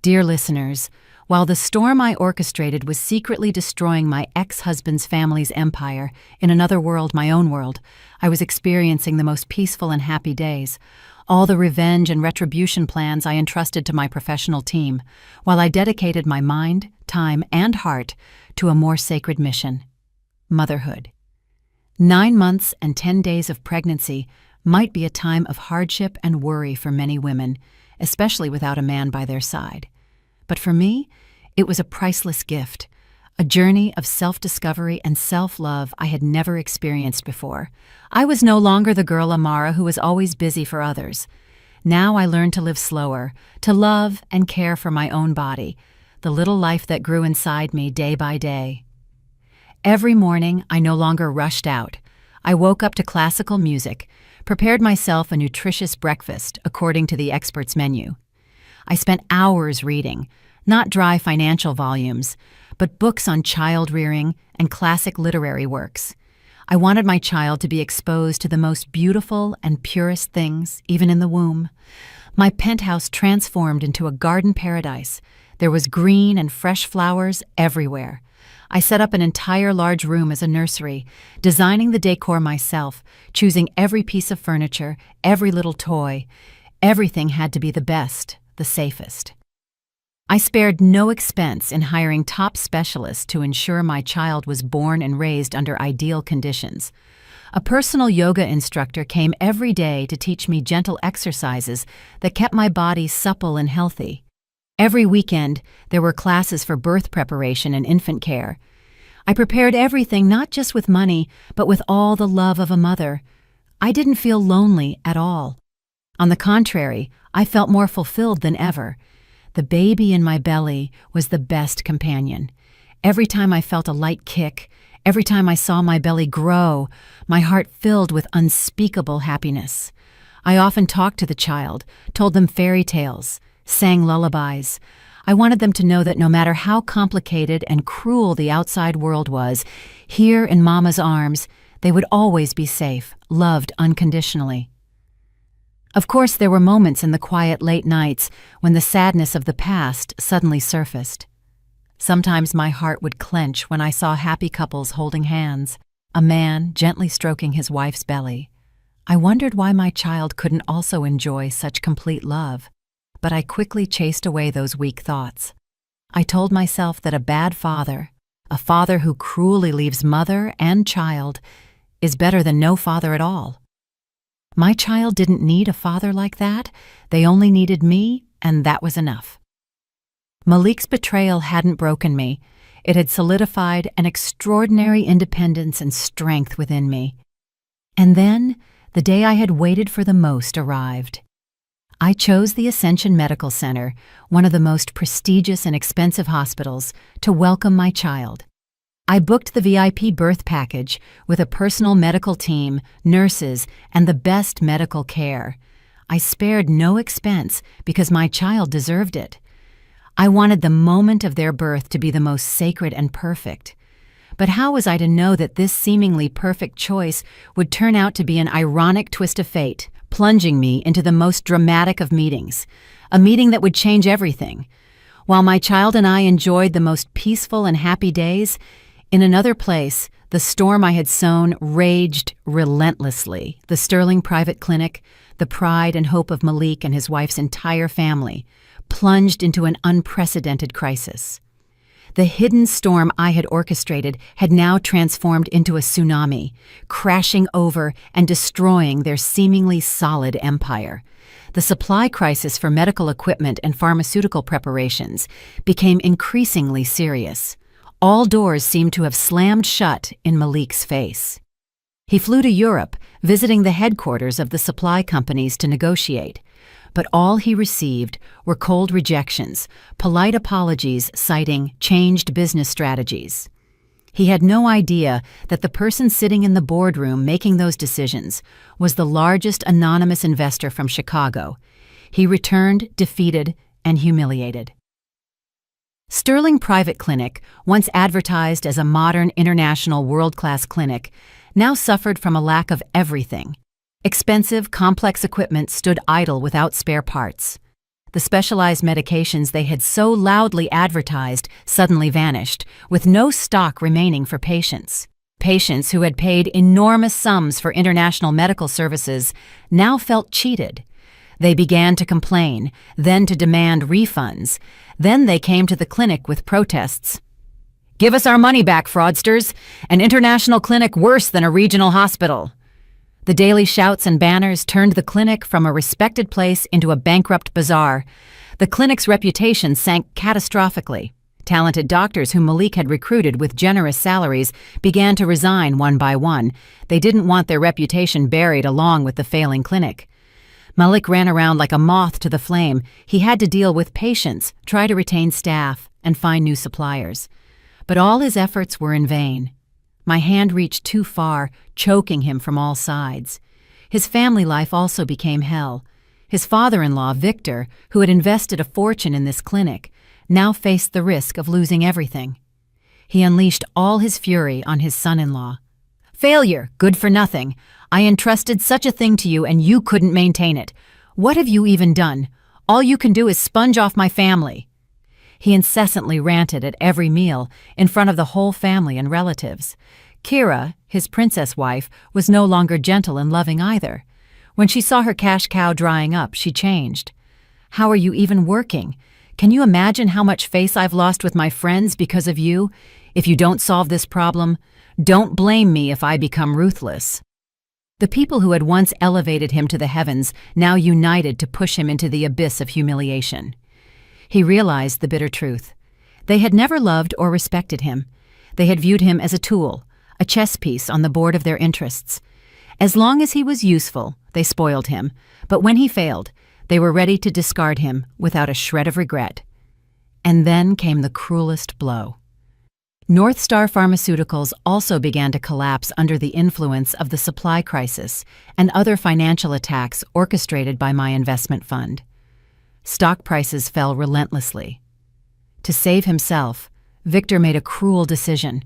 Dear listeners, while the storm I orchestrated was secretly destroying my ex-husband's family's empire, in another world, my own world, I was experiencing the most peaceful and happy days. All the revenge and retribution plans I entrusted to my professional team, while I dedicated my mind, time, and heart to a more sacred mission: motherhood. 9 months and 10 days of pregnancy might be a time of hardship and worry for many women, especially without a man by their side. But for me, it was a priceless gift, a journey of self-discovery and self-love I had never experienced before. I was no longer the girl Amara who was always busy for others. Now I learned to live slower, to love and care for my own body, the little life that grew inside me day by day. Every morning, I no longer rushed out. I woke up to classical music, prepared myself a nutritious breakfast according to the expert's menu. I spent hours reading, not dry financial volumes, but books on child rearing and classic literary works. I wanted my child to be exposed to the most beautiful and purest things, even in the womb. My penthouse transformed into a garden paradise. There was green and fresh flowers everywhere. I set up an entire large room as a nursery, designing the decor myself, choosing every piece of furniture, every little toy. Everything had to be the best, the safest. I spared no expense in hiring top specialists to ensure my child was born and raised under ideal conditions. A personal yoga instructor came every day to teach me gentle exercises that kept my body supple and healthy. Every weekend, there were classes for birth preparation and infant care. I prepared everything not just with money, but with all the love of a mother. I didn't feel lonely at all. On the contrary, I felt more fulfilled than ever. The baby in my belly was the best companion. Every time I felt a light kick, every time I saw my belly grow, my heart filled with unspeakable happiness. I often talked to the child, told them fairy tales, sang lullabies. I wanted them to know that no matter how complicated and cruel the outside world was, here in Mama's arms, they would always be safe, loved unconditionally. Of course, there were moments in the quiet late nights when the sadness of the past suddenly surfaced. Sometimes my heart would clench when I saw happy couples holding hands, a man gently stroking his wife's belly. I wondered why my child couldn't also enjoy such complete love, but I quickly chased away those weak thoughts. I told myself that a bad father, a father who cruelly leaves mother and child, is better than no father at all. My child didn't need a father like that. They only needed me, and that was enough. Malik's betrayal hadn't broken me. It had solidified an extraordinary independence and strength within me. And then, the day I had waited for the most arrived. I chose the Ascension Medical Center, one of the most prestigious and expensive hospitals, to welcome my child. I booked the VIP birth package with a personal medical team, nurses, and the best medical care. I spared no expense because my child deserved it. I wanted the moment of their birth to be the most sacred and perfect. But how was I to know that this seemingly perfect choice would turn out to be an ironic twist of fate, plunging me into the most dramatic of meetings, a meeting that would change everything? While my child and I enjoyed the most peaceful and happy days, in another place, the storm I had sown raged relentlessly. The Sterling Private Clinic, the pride and hope of Malik and his wife's entire family, plunged into an unprecedented crisis. The hidden storm I had orchestrated had now transformed into a tsunami, crashing over and destroying their seemingly solid empire. The supply crisis for medical equipment and pharmaceutical preparations became increasingly serious. All doors seemed to have slammed shut in Malik's face. He flew to Europe, visiting the headquarters of the supply companies to negotiate. But all he received were cold rejections, polite apologies citing changed business strategies. He had no idea that the person sitting in the boardroom making those decisions was the largest anonymous investor from Chicago. He returned defeated and humiliated. Sterling Private Clinic, once advertised as a modern international world-class clinic, now suffered from a lack of everything. Expensive, complex equipment stood idle without spare parts. The specialized medications they had so loudly advertised suddenly vanished, with no stock remaining for patients. Patients who had paid enormous sums for international medical services now felt cheated. They began to complain, then to demand refunds. Then they came to the clinic with protests. "Give us our money back, fraudsters! An international clinic worse than a regional hospital!" The daily shouts and banners turned the clinic from a respected place into a bankrupt bazaar. The clinic's reputation sank catastrophically. Talented doctors whom Malik had recruited with generous salaries began to resign one by one. They didn't want their reputation buried along with the failing clinic. Malik ran around like a moth to the flame. He had to deal with patients, try to retain staff, and find new suppliers. But all his efforts were in vain. My hand reached too far, choking him from all sides. His family life also became hell. His father-in-law, Victor, who had invested a fortune in this clinic, now faced the risk of losing everything. He unleashed all his fury on his son-in-law. "Failure, good for nothing. I entrusted such a thing to you and you couldn't maintain it. What have you even done? All you can do is sponge off my family." He incessantly ranted at every meal in front of the whole family and relatives. Kira, his princess wife, was no longer gentle and loving either. When she saw her cash cow drying up, she changed. "How are you even working? Can you imagine how much face I've lost with my friends because of you? If you don't solve this problem, don't blame me if I become ruthless." The people who had once elevated him to the heavens now united to push him into the abyss of humiliation. He realized the bitter truth. They had never loved or respected him. They had viewed him as a tool, a chess piece on the board of their interests. As long as he was useful, they spoiled him, but when he failed, they were ready to discard him without a shred of regret. And then came the cruelest blow. North Star Pharmaceuticals also began to collapse under the influence of the supply crisis and other financial attacks orchestrated by my investment fund. Stock prices fell relentlessly. To save himself, Victor made a cruel decision: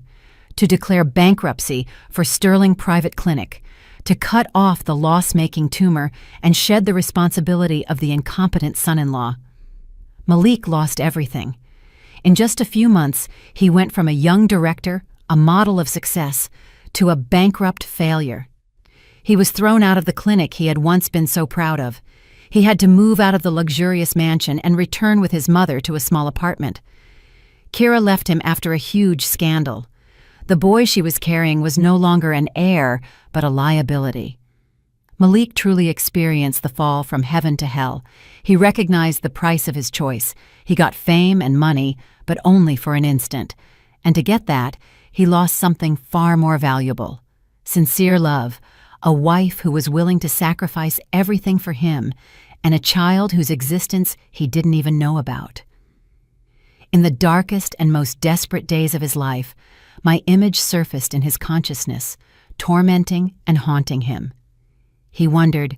to declare bankruptcy for Sterling Private Clinic, to cut off the loss-making tumor and shed the responsibility of the incompetent son-in-law. Malik lost everything. In just a few months, he went from a young director, a model of success, to a bankrupt failure. He was thrown out of the clinic he had once been so proud of. He had to move out of the luxurious mansion and return with his mother to a small apartment. Kira left him after a huge scandal. The boy she was carrying was no longer an heir, but a liability. Malik truly experienced the fall from heaven to hell. He recognized the price of his choice. He got fame and money, but only for an instant. And to get that, he lost something far more valuable: sincere love, a wife who was willing to sacrifice everything for him, and a child whose existence he didn't even know about. In the darkest and most desperate days of his life, my image surfaced in his consciousness, tormenting and haunting him. He wondered,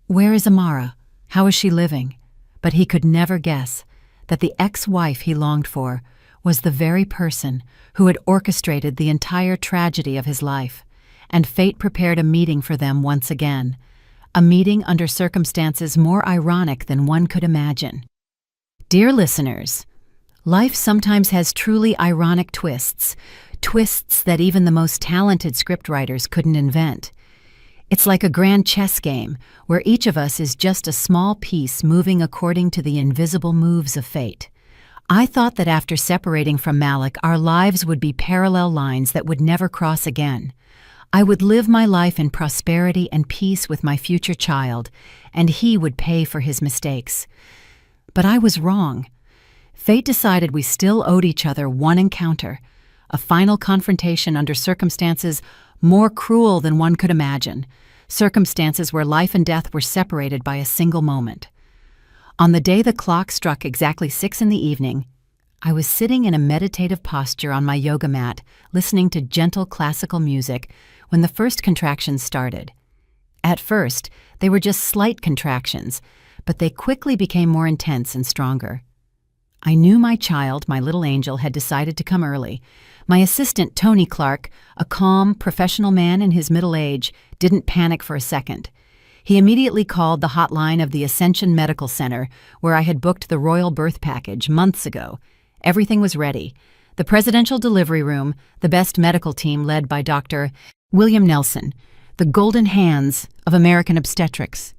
where is Amara? How is she living? But he could never guess that the ex-wife he longed for was the very person who had orchestrated the entire tragedy of his life, and fate prepared a meeting for them once again, a meeting under circumstances more ironic than one could imagine. Dear listeners, life sometimes has truly ironic twists, twists that even the most talented scriptwriters couldn't invent. It's like a grand chess game where each of us is just a small piece moving according to the invisible moves of fate. I thought that after separating from Malik, our lives would be parallel lines that would never cross again. I would live my life in prosperity and peace with my future child, and he would pay for his mistakes. But I was wrong. Fate decided we still owed each other one encounter, a final confrontation under circumstances more cruel than one could imagine, circumstances where life and death were separated by a single moment. On the day the clock struck exactly 6 p.m, I was sitting in a meditative posture on my yoga mat, listening to gentle classical music, when the first contractions started. At first, they were just slight contractions, but they quickly became more intense and stronger. I knew my child, my little angel, had decided to come early. My assistant, Tony Clark, a calm, professional man in his middle age, didn't panic for a second. He immediately called the hotline of the Ascension Medical Center, where I had booked the royal birth package months ago. Everything was ready. The presidential delivery room, the best medical team led by Dr. William Nelson, the golden hands of American obstetrics.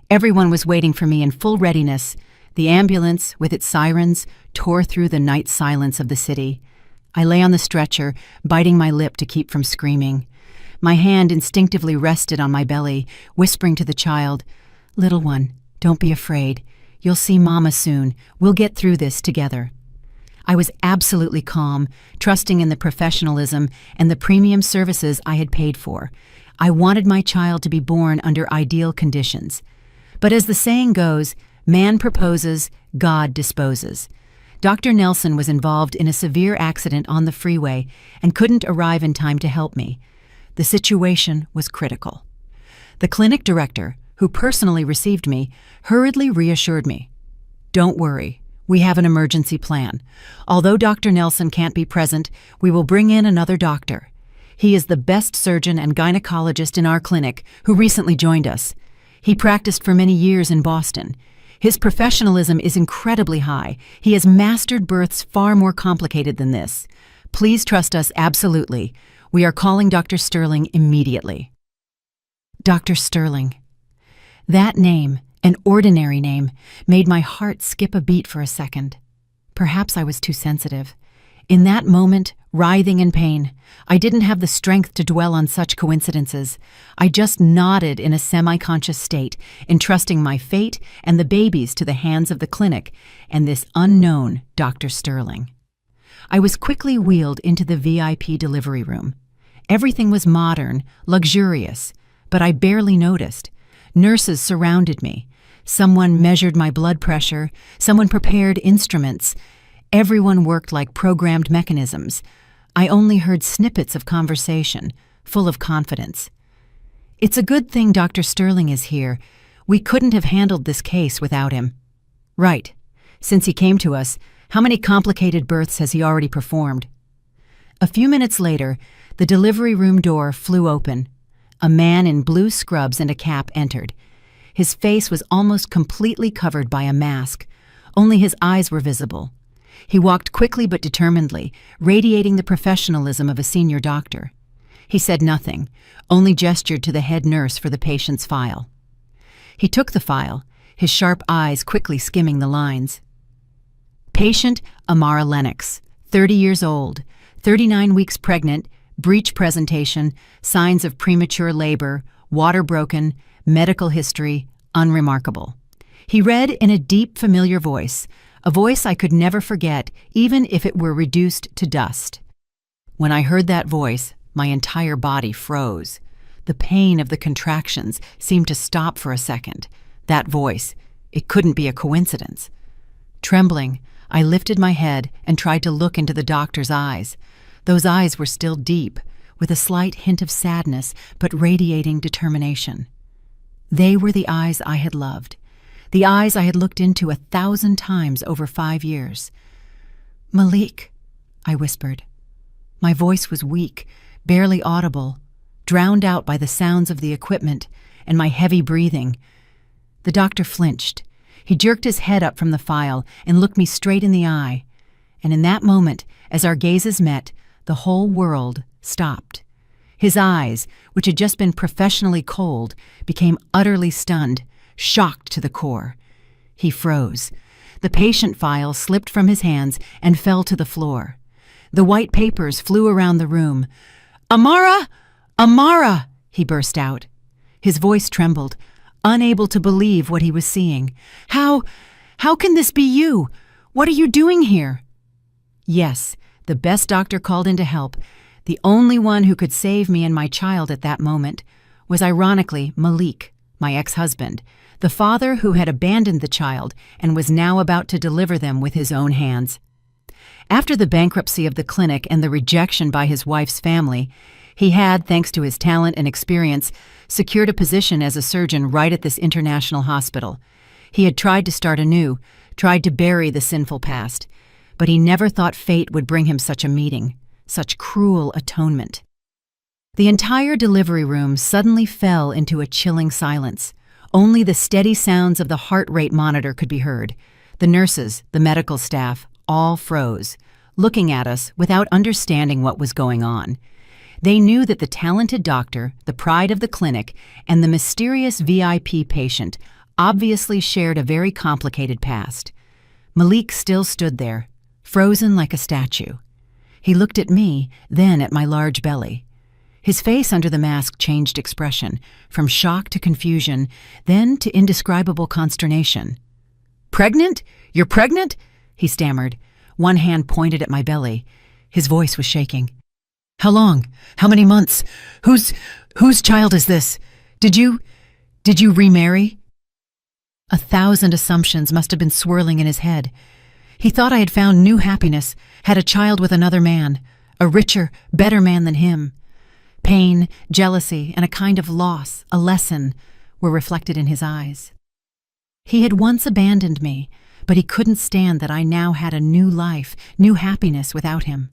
Everyone was waiting for me in full readiness. The ambulance, with its sirens, tore through the night silence of the city. I lay on the stretcher, biting my lip to keep from screaming. My hand instinctively rested on my belly, whispering to the child, "Little one, don't be afraid. You'll see Mama soon. We'll get through this together." I was absolutely calm, trusting in the professionalism and the premium services I had paid for. I wanted my child to be born under ideal conditions. But as the saying goes, man proposes, God disposes. Dr. Nelson was involved in a severe accident on the freeway and couldn't arrive in time to help me. The situation was critical. The clinic director, who personally received me, hurriedly reassured me. "Don't worry. We have an emergency plan. Although Dr. Nelson can't be present, we will bring in another doctor. He is the best surgeon and gynecologist in our clinic who recently joined us. He practiced for many years in Boston. His professionalism is incredibly high. He has mastered births far more complicated than this. Please trust us absolutely. We are calling Dr. Sterling immediately." Dr. Sterling. That name, an ordinary name, made my heart skip a beat for a second. Perhaps I was too sensitive. In that moment, writhing in pain, I didn't have the strength to dwell on such coincidences. I just nodded in a semi-conscious state, entrusting my fate and the babies to the hands of the clinic and this unknown Dr. Sterling. I was quickly wheeled into the VIP delivery room. Everything was modern, luxurious, but I barely noticed. Nurses surrounded me. Someone measured my blood pressure. Someone prepared instruments. Everyone worked like programmed mechanisms. I only heard snippets of conversation, full of confidence. "It's a good thing Dr. Sterling is here. We couldn't have handled this case without him." "Right. Since he came to us, how many complicated births has he already performed?" A few minutes later, the delivery room door flew open. A man in blue scrubs and a cap entered. His face was almost completely covered by a mask. Only his eyes were visible. He walked quickly but determinedly, radiating the professionalism of a senior doctor. He said nothing, only gestured to the head nurse for the patient's file. He took the file, his sharp eyes quickly skimming the lines. Patient Amara Lennox, 30 years old, 39 weeks pregnant, breech presentation, signs of premature labor, water broken, medical history, unremarkable. He read in a deep, familiar voice, a voice I could never forget, even if it were reduced to dust. When I heard that voice, my entire body froze. The pain of the contractions seemed to stop for a second. That voice, it couldn't be a coincidence. Trembling, I lifted my head and tried to look into the doctor's eyes. Those eyes were still deep, with a slight hint of sadness, but radiating determination. They were the eyes I had loved, the eyes I had looked into 1,000 times over 5 years. "Malik," I whispered. My voice was weak, barely audible, drowned out by the sounds of the equipment and my heavy breathing. The doctor flinched. He jerked his head up from the file and looked me straight in the eye. And in that moment, as our gazes met, the whole world stopped. His eyes, which had just been professionally cold, became utterly stunned, shocked to the core. He froze. The patient file slipped from his hands and fell to the floor. The white papers flew around the room. "Amara! Amara!" he burst out. His voice trembled, unable to believe what he was seeing. How can this be you? What are you doing here?" Yes, the best doctor called in to help, the only one who could save me and my child at that moment, was ironically Malik, my ex-husband, the father who had abandoned the child and was now about to deliver them with his own hands. After the bankruptcy of the clinic and the rejection by his wife's family, he had, thanks to his talent and experience, secured a position as a surgeon right at this international hospital. He had tried to start anew, tried to bury the sinful past, but he never thought fate would bring him such a meeting, such cruel atonement. The entire delivery room suddenly fell into a chilling silence. Only the steady sounds of the heart rate monitor could be heard. The nurses, the medical staff, all froze, looking at us without understanding what was going on. They knew that the talented doctor, the pride of the clinic, and the mysterious VIP patient obviously shared a very complicated past. Malik still stood there, frozen like a statue. He looked at me, then at my large belly. His face under the mask changed expression, from shock to confusion, then to indescribable consternation. "Pregnant? You're pregnant?" he stammered. One hand pointed at my belly. His voice was shaking. "How long? How many months? Whose child is this? Did you remarry?" 1,000 assumptions must have been swirling in his head. He thought I had found new happiness, had a child with another man, a richer, better man than him. Pain, jealousy, and a kind of loss, a lesson. were reflected in his eyes. He had once abandoned me, but he couldn't stand that I now had a new life, new happiness without him.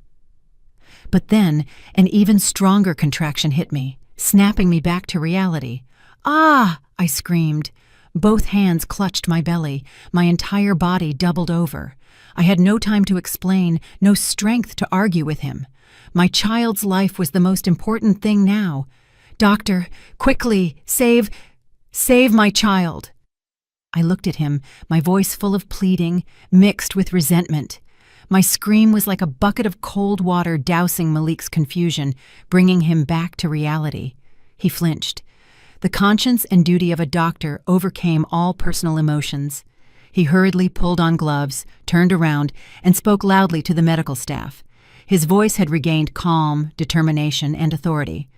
But then, an even stronger contraction hit me, snapping me back to reality. "Ah!" I screamed. Both hands clutched my belly, my entire body doubled over. I had no time to explain, no strength to argue with him. My child's life was the most important thing now. "Doctor, quickly, save my child." I looked at him, my voice full of pleading, mixed with resentment. My scream was like a bucket of cold water dousing Malik's confusion, bringing him back to reality. He flinched. The conscience and duty of a doctor overcame all personal emotions. He hurriedly pulled on gloves, turned around, and spoke loudly to the medical staff. His voice had regained calm, determination, and authority.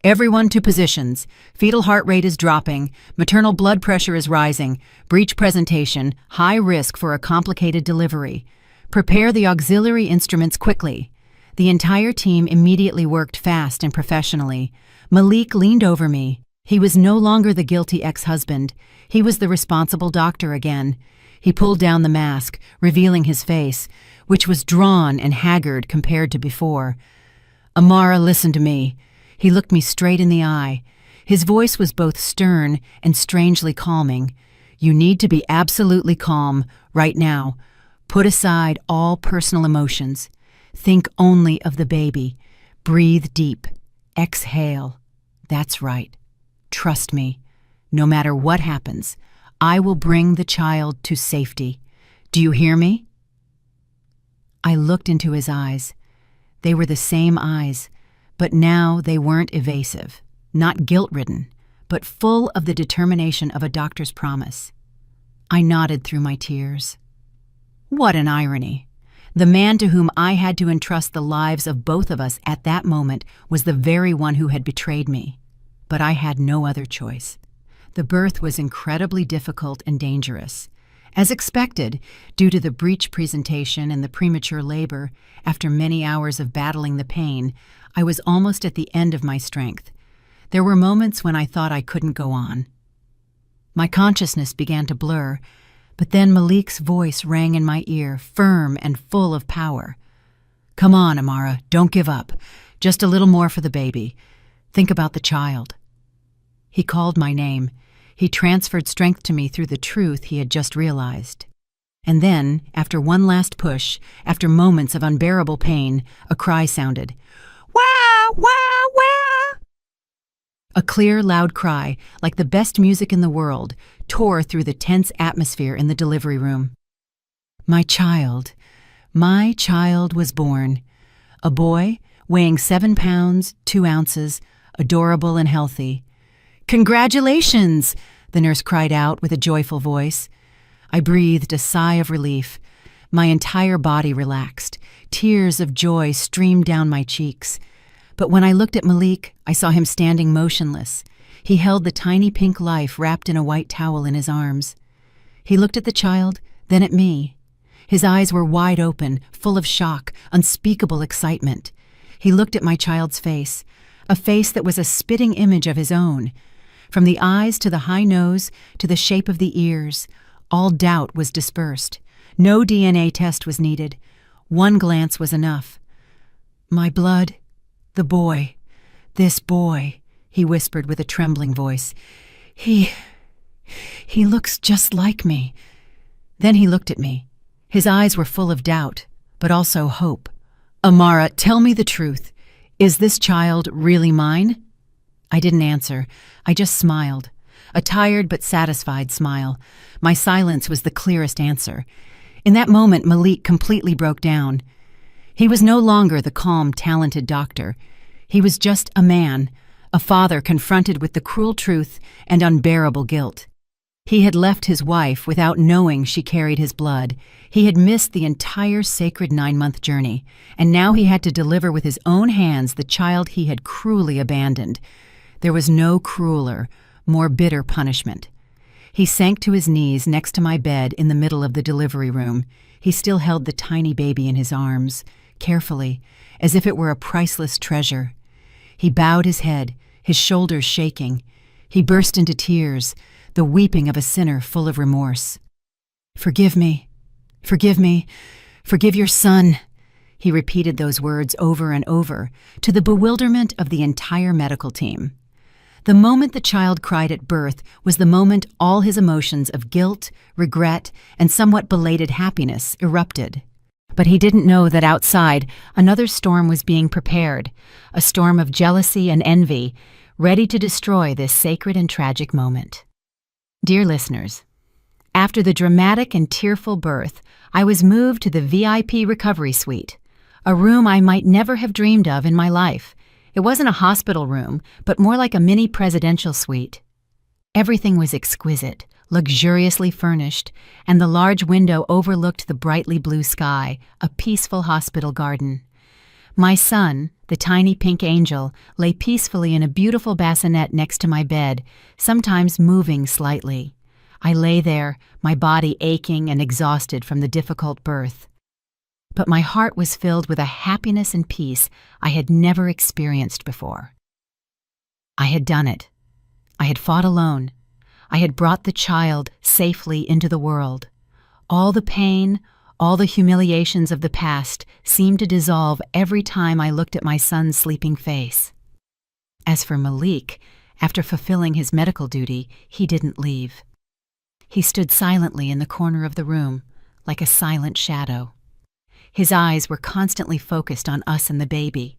"Everyone to positions. Fetal heart rate is dropping. Maternal blood pressure is rising. Breech presentation. High risk for a complicated delivery. Prepare the auxiliary instruments quickly." The entire team immediately worked fast and professionally. Malik leaned over me. He was no longer the guilty ex-husband. He was the responsible doctor again. He pulled down the mask, revealing his face, which was drawn and haggard compared to before. "Amara, listen to me." He looked me straight in the eye. His voice was both stern and strangely calming. "You need to be absolutely calm, right now. Put aside all personal emotions. Think only of the baby. Breathe deep. Exhale. That's right. Trust me. No matter what happens, I will bring the child to safety. Do you hear me?" I looked into his eyes. They were the same eyes, but now they weren't evasive, not guilt-ridden, but full of the determination of a doctor's promise. I nodded through my tears. What an irony. The man to whom I had to entrust the lives of both of us at that moment was the very one who had betrayed me. But I had no other choice. The birth was incredibly difficult and dangerous. As expected, due to the breech presentation and the premature labor, after many hours of battling the pain, I was almost at the end of my strength. There were moments when I thought I couldn't go on. My consciousness began to blur, but then Malik's voice rang in my ear, firm and full of power. "Come on, Amara, don't give up. Just a little more for the baby. Think about the child." He called my name. He transferred strength to me through the truth he had just realized. And then, after one last push, after moments of unbearable pain, a cry sounded. "Wah! Wah! Wah!" A clear, loud cry, like the best music in the world, tore through the tense atmosphere in the delivery room. My child was born. A boy, weighing 7 pounds, 2 ounces, adorable and healthy. "Congratulations!" the nurse cried out with a joyful voice. I breathed a sigh of relief. My entire body relaxed. Tears of joy streamed down my cheeks. But when I looked at Malik, I saw him standing motionless. He held the tiny pink life wrapped in a white towel in his arms. He looked at the child, then at me. His eyes were wide open, full of shock, unspeakable excitement. He looked at my child's face, a face that was a spitting image of his own. From the eyes to the high nose to the shape of the ears, all doubt was dispersed. No DNA test was needed. One glance was enough. "My blood, the boy, this boy," he whispered with a trembling voice. He looks just like me." Then he looked at me. His eyes were full of doubt, but also hope. "Amara, tell me the truth. Is this child really mine?" I didn't answer. I just smiled. A tired but satisfied smile. My silence was the clearest answer. In that moment, Malik completely broke down. He was no longer the calm, talented doctor. He was just a man, a father confronted with the cruel truth and unbearable guilt. He had left his wife without knowing she carried his blood. He had missed the entire sacred 9-month journey, and now he had to deliver with his own hands the child he had cruelly abandoned. There was no crueler, more bitter punishment. He sank to his knees next to my bed in the middle of the delivery room. He still held the tiny baby in his arms, carefully, as if it were a priceless treasure. He bowed his head, his shoulders shaking. He burst into tears, the weeping of a sinner full of remorse. "Forgive me, forgive me, forgive your son." He repeated those words over and over, to the bewilderment of the entire medical team. The moment the child cried at birth was the moment all his emotions of guilt, regret, and somewhat belated happiness erupted. But he didn't know that outside, another storm was being prepared, a storm of jealousy and envy, ready to destroy this sacred and tragic moment. Dear listeners, after the dramatic and tearful birth, I was moved to the VIP recovery suite, a room I might never have dreamed of in my life. It wasn't a hospital room, but more like a mini presidential suite. Everything was exquisite, luxuriously furnished, and the large window overlooked the brightly blue sky, a peaceful hospital garden. My son, the tiny pink angel, lay peacefully in a beautiful bassinet next to my bed, sometimes moving slightly. I lay there, my body aching and exhausted from the difficult birth. But my heart was filled with a happiness and peace I had never experienced before. I had done it. I had fought alone. I had brought the child safely into the world. All the pain, all the humiliations of the past seemed to dissolve every time I looked at my son's sleeping face. As for Malik, after fulfilling his medical duty, he didn't leave. He stood silently in the corner of the room, like a silent shadow. His eyes were constantly focused on us and the baby.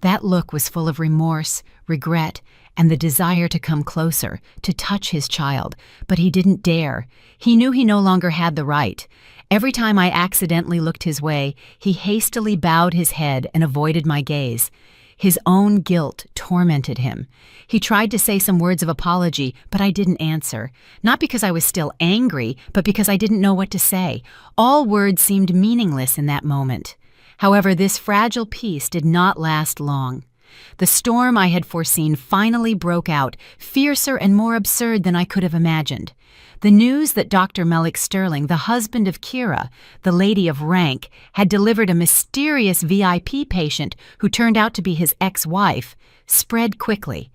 That look was full of remorse, regret, and the desire to come closer, to touch his child, but he didn't dare. He knew he no longer had the right. Every time I accidentally looked his way, he hastily bowed his head and avoided my gaze. His own guilt tormented him. He tried to say some words of apology, but I didn't answer. Not because I was still angry, but because I didn't know what to say. All words seemed meaningless in that moment. However, this fragile peace did not last long. The storm I had foreseen finally broke out, fiercer and more absurd than I could have imagined. The news that Dr. Malik Sterling, the husband of Kira, the lady of rank, had delivered a mysterious VIP patient who turned out to be his ex-wife, spread quickly.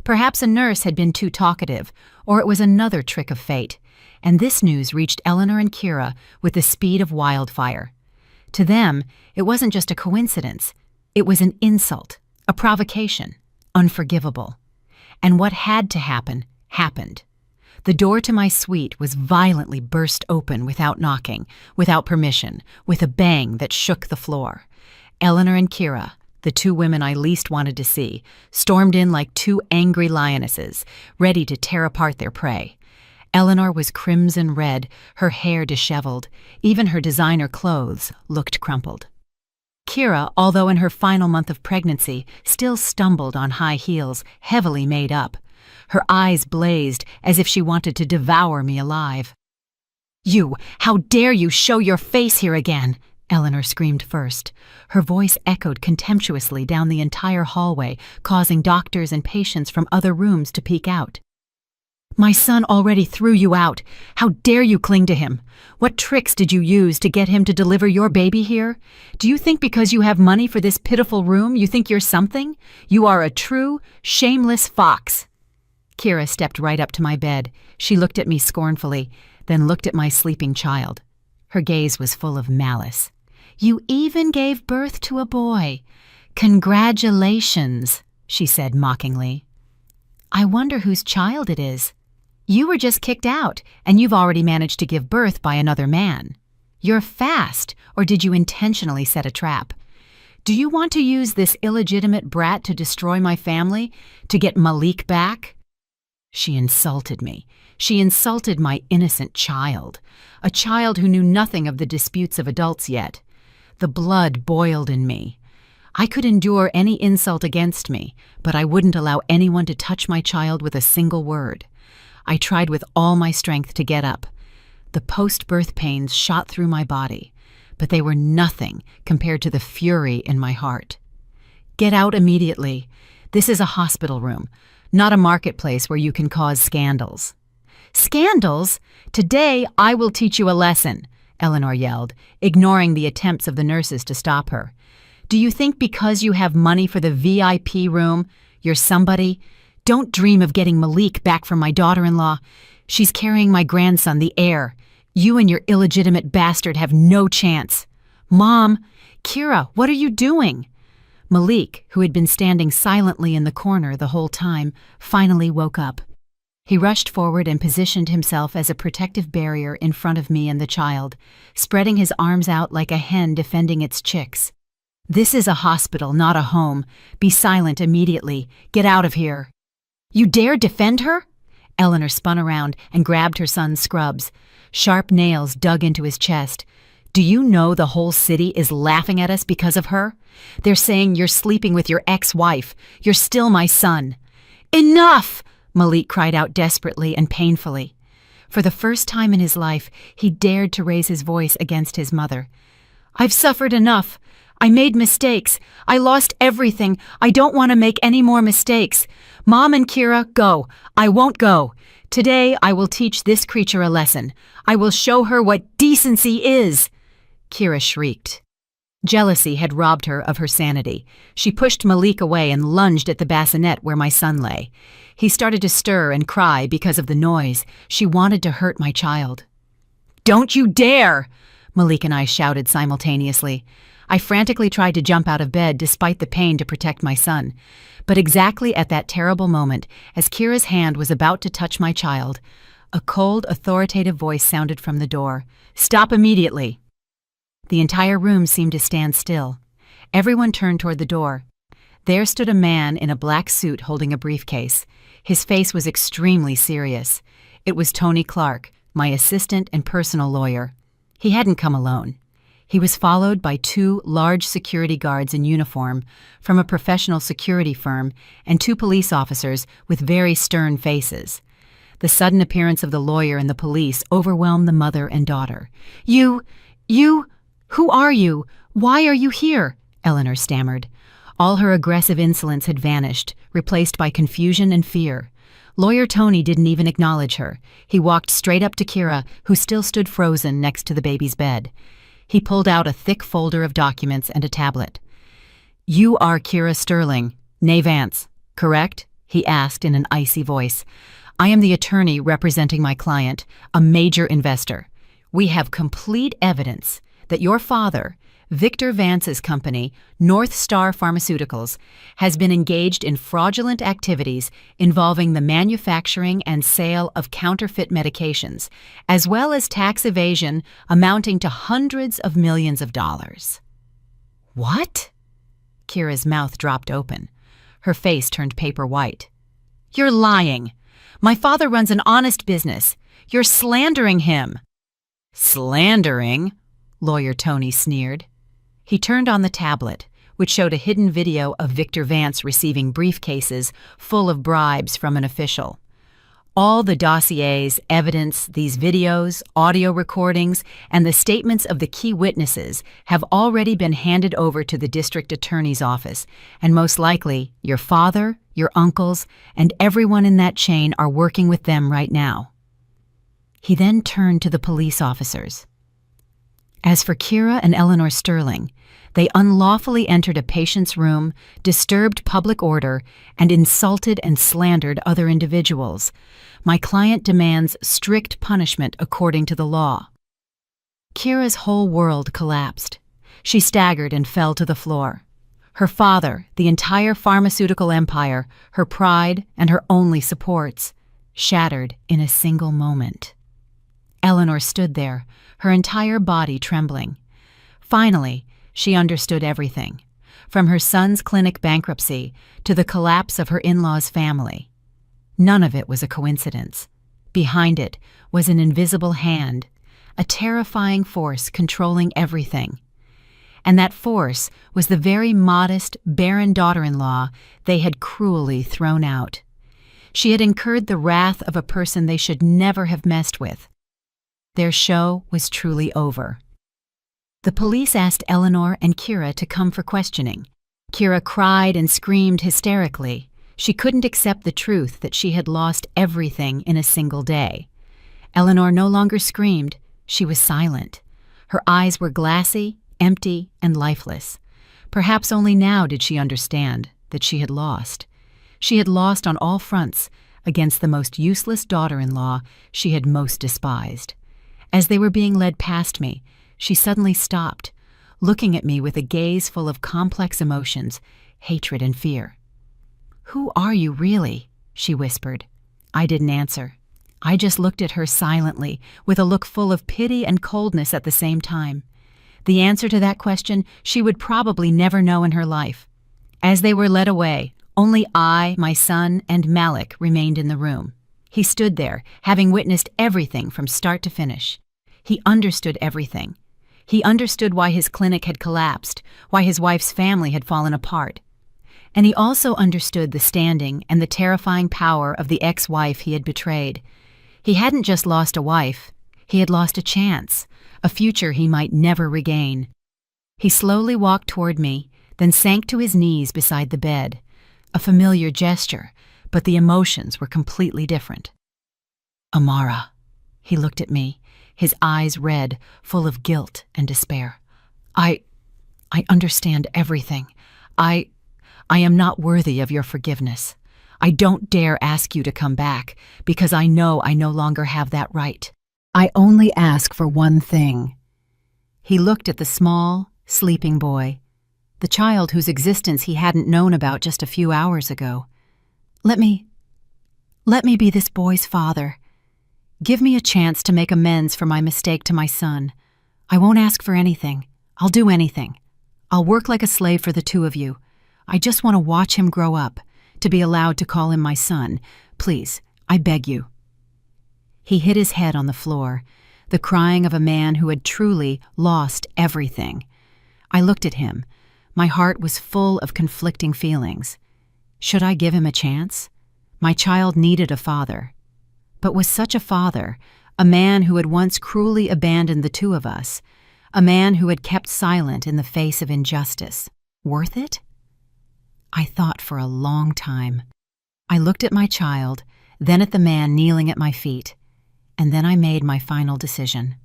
Perhaps a nurse had been too talkative, or it was another trick of fate, and this news reached Eleanor and Kira with the speed of wildfire. To them, it wasn't just a coincidence. It was an insult, a provocation, unforgivable. And what had to happen, happened. The door to my suite was violently burst open without knocking, without permission, with a bang that shook the floor. Eleanor and Kira, the two women I least wanted to see, stormed in like two angry lionesses, ready to tear apart their prey. Eleanor was crimson red, her hair disheveled. Even her designer clothes looked crumpled. Kira, although in her final month of pregnancy, still stumbled on high heels, heavily made up. Her eyes blazed as if she wanted to devour me alive. "You! How dare you show your face here again?" Eleanor screamed first. Her voice echoed contemptuously down the entire hallway, causing doctors and patients from other rooms to peek out. "My son already threw you out. How dare you cling to him? What tricks did you use to get him to deliver your baby here? Do you think because you have money for this pitiful room you think you're something? You are a true, shameless fox." Kira stepped right up to my bed. She looked at me scornfully, then looked at my sleeping child. Her gaze was full of malice. "You even gave birth to a boy. Congratulations," she said mockingly. "I wonder whose child it is. You were just kicked out, and you've already managed to give birth by another man. You're fast, or did you intentionally set a trap? Do you want to use this illegitimate brat to destroy my family, to get Malik back?" She insulted me. She insulted my innocent child, a child who knew nothing of the disputes of adults yet. The blood boiled in me. I could endure any insult against me, but I wouldn't allow anyone to touch my child with a single word. I tried with all my strength to get up. The post-birth pains shot through my body, but they were nothing compared to the fury in my heart. "Get out immediately. This is a hospital room, not a marketplace where you can cause scandals." "Scandals? Today I will teach you a lesson," Eleanor yelled, ignoring the attempts of the nurses to stop her. "Do you think because you have money for the VIP room, you're somebody? Don't dream of getting Malik back from my daughter-in-law. She's carrying my grandson, the heir. You and your illegitimate bastard have no chance. Mom, Kira, what are you doing? Malik, who had been standing silently in the corner the whole time, finally woke up. He rushed forward and positioned himself as a protective barrier in front of me and the child, spreading his arms out like a hen defending its chicks. This is a hospital, not a home. Be silent immediately. Get out of here. You dare defend her? Eleanor spun around and grabbed her son's scrubs. Sharp nails dug into his chest. Do you know the whole city is laughing at us because of her? They're saying you're sleeping with your ex-wife. You're still my son. Enough! Malik cried out desperately and painfully. For the first time in his life, he dared to raise his voice against his mother. I've suffered enough. I made mistakes. I lost everything. I don't want to make any more mistakes. Mom and Kira, go. I won't go. Today, I will teach this creature a lesson. I will show her what decency is. Kira shrieked. Jealousy had robbed her of her sanity. She pushed Malik away and lunged at the bassinet where my son lay. He started to stir and cry because of the noise. She wanted to hurt my child. Don't you dare! Malik and I shouted simultaneously. I frantically tried to jump out of bed despite the pain to protect my son. But exactly at that terrible moment, as Kira's hand was about to touch my child, a cold, authoritative voice sounded from the door. Stop immediately! The entire room seemed to stand still. Everyone turned toward the door. There stood a man in a black suit holding a briefcase. His face was extremely serious. It was Tony Clark, my assistant and personal lawyer. He hadn't come alone. He was followed by 2 large security guards in uniform from a professional security firm and 2 police officers with very stern faces. The sudden appearance of the lawyer and the police overwhelmed the mother and daughter. You, who are you? Why are you here? Eleanor stammered. All her aggressive insolence had vanished, replaced by confusion and fear. Lawyer Tony didn't even acknowledge her. He walked straight up to Kira, who still stood frozen next to the baby's bed. He pulled out a thick folder of documents and a tablet. You are Kira Sterling, née Vance, correct? He asked in an icy voice. I am the attorney representing my client, a major investor. We have complete evidence that your father, Victor Vance's company, North Star Pharmaceuticals, has been engaged in fraudulent activities involving the manufacturing and sale of counterfeit medications, as well as tax evasion amounting to hundreds of millions of dollars. What? Kira's mouth dropped open. Her face turned paper white. You're lying. My father runs an honest business. You're slandering him. Slandering? Lawyer Tony sneered. He turned on the tablet, which showed a hidden video of Victor Vance receiving briefcases full of bribes from an official. All the dossiers, evidence, these videos, audio recordings, and the statements of the key witnesses have already been handed over to the district attorney's office, and most likely your father, your uncles, and everyone in that chain are working with them right now. He then turned to the police officers. As for Kira and Eleanor Sterling, they unlawfully entered a patient's room, disturbed public order, and insulted and slandered other individuals. My client demands strict punishment according to the law. Kira's whole world collapsed. She staggered and fell to the floor. Her father, the entire pharmaceutical empire, her pride, and her only supports, shattered in a single moment. Eleanor stood there, her entire body trembling. Finally, she understood everything, from her son's clinic bankruptcy to the collapse of her in-laws' family. None of it was a coincidence. Behind it was an invisible hand, a terrifying force controlling everything. And that force was the very modest, barren daughter-in-law they had cruelly thrown out. She had incurred the wrath of a person they should never have messed with. Their show was truly over. The police asked Eleanor and Kira to come for questioning. Kira cried and screamed hysterically. She couldn't accept the truth that she had lost everything in a single day. Eleanor no longer screamed. She was silent. Her eyes were glassy, empty, and lifeless. Perhaps only now did she understand that she had lost. She had lost on all fronts against the most useless daughter-in-law she had most despised. As they were being led past me, she suddenly stopped, looking at me with a gaze full of complex emotions, hatred and fear. "Who are you really?" she whispered. I didn't answer. I just looked at her silently, with a look full of pity and coldness at the same time. The answer to that question she would probably never know in her life. As they were led away, only I, my son, and Malik remained in the room. He stood there, having witnessed everything from start to finish. He understood everything. He understood why his clinic had collapsed, why his wife's family had fallen apart. And he also understood the standing and the terrifying power of the ex-wife he had betrayed. He hadn't just lost a wife, he had lost a chance, a future he might never regain. He slowly walked toward me, then sank to his knees beside the bed. A familiar gesture, but the emotions were completely different. "Amara," he looked at me, his eyes red, full of guilt and despair. I understand everything. I am not worthy of your forgiveness. I don't dare ask you to come back, because I know I no longer have that right. I only ask for one thing." He looked at the small, sleeping boy, the child whose existence he hadn't known about just a few hours ago. Let me be this boy's father. Give me a chance to make amends for my mistake to my son. I won't ask for anything. I'll do anything. I'll work like a slave for the two of you. I just want to watch him grow up, to be allowed to call him my son. Please, I beg you." He hit his head on the floor, the crying of a man who had truly lost everything. I looked at him. My heart was full of conflicting feelings. Should I give him a chance? My child needed a father. But was such a father, a man who had once cruelly abandoned the two of us, a man who had kept silent in the face of injustice, worth it? I thought for a long time. I looked at my child, then at the man kneeling at my feet, and then I made my final decision.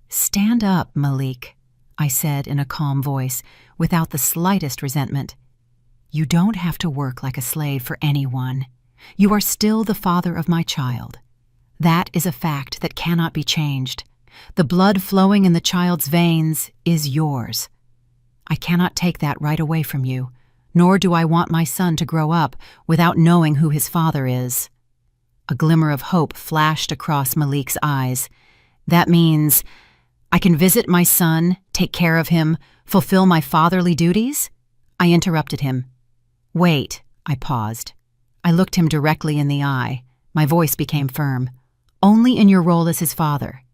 "Stand up, Malik," I said in a calm voice, without the slightest resentment. "You don't have to work like a slave for anyone. You are still the father of my child. That is a fact that cannot be changed. The blood flowing in the child's veins is yours. I cannot take that right away from you, nor do I want my son to grow up without knowing who his father is." A glimmer of hope flashed across Malik's eyes. "That means I can visit my son, take care of him, fulfill my fatherly duties?" I interrupted him. "Wait," I paused. I looked him directly in the eye. My voice became firm. "Only in your role as his father.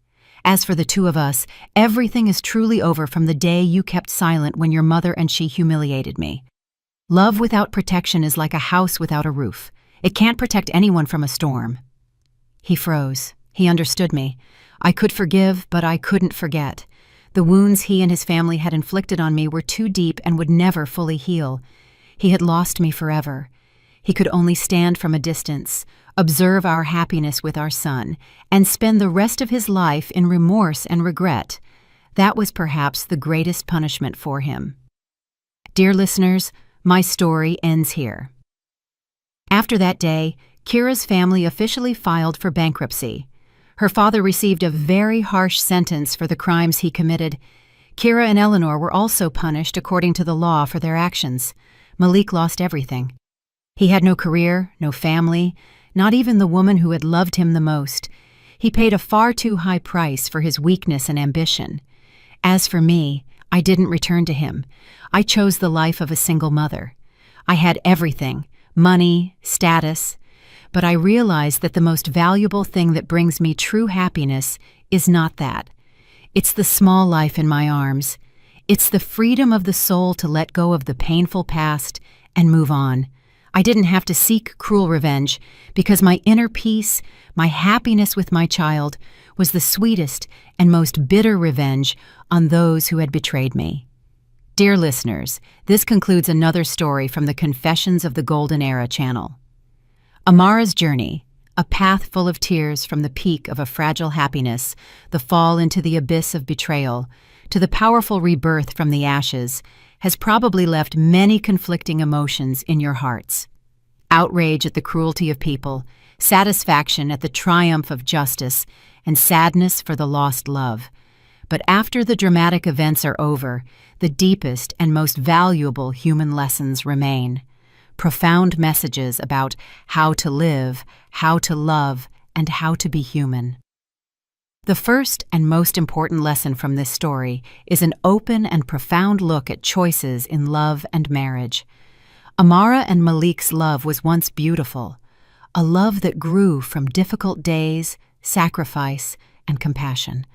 As for the two of us, everything is truly over from the day you kept silent when your mother and she humiliated me. Love without protection is like a house without a roof. It can't protect anyone from a storm." He froze. He understood me. I could forgive, but I couldn't forget. The wounds he and his family had inflicted on me were too deep and would never fully heal. He had lost me forever. He could only stand from a distance, observe our happiness with our son, and spend the rest of his life in remorse and regret. That was perhaps the greatest punishment for him. Dear listeners, my story ends here. After that day, Kira's family officially filed for bankruptcy. Her father received a very harsh sentence for the crimes he committed. Kira and Eleanor were also punished according to the law for their actions. Malik lost everything. He had no career, no family, not even the woman who had loved him the most. He paid a far too high price for his weakness and ambition. As for me, I didn't return to him. I chose the life of a single mother. I had everything, money, status, but I realized that the most valuable thing that brings me true happiness is not that. It's the small life in my arms. It's the freedom of the soul to let go of the painful past and move on. I didn't have to seek cruel revenge because my inner peace, my happiness with my child, was the sweetest and most bitter revenge on those who had betrayed me. Dear listeners, this concludes another story from the Confessions of the Golden Era channel. Amara's journey, a path full of tears from the peak of a fragile happiness, the fall into the abyss of betrayal, to the powerful rebirth from the ashes, has probably left many conflicting emotions in your hearts. outrage at the cruelty of people, satisfaction at the triumph of justice, and sadness for the lost love. But after the dramatic events are over, the deepest and most valuable human lessons remain. Profound messages about how to live, how to love, and how to be human. The first and most important lesson from this story is an open and profound look at choices in love and marriage. Amara and Malik's love was once beautiful, a love that grew from difficult days, sacrifice, and compassion.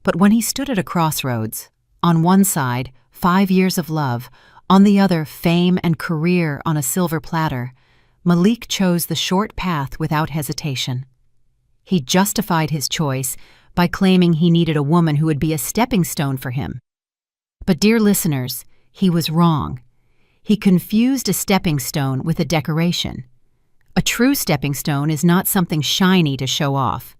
But when he stood at a crossroads, on one side, 5 years of love, on the other, fame and career on a silver platter, Malik chose the short path without hesitation. He justified his choice by claiming he needed a woman who would be a stepping stone for him. But dear listeners, he was wrong. He confused a stepping stone with a decoration. A true stepping stone is not something shiny to show off.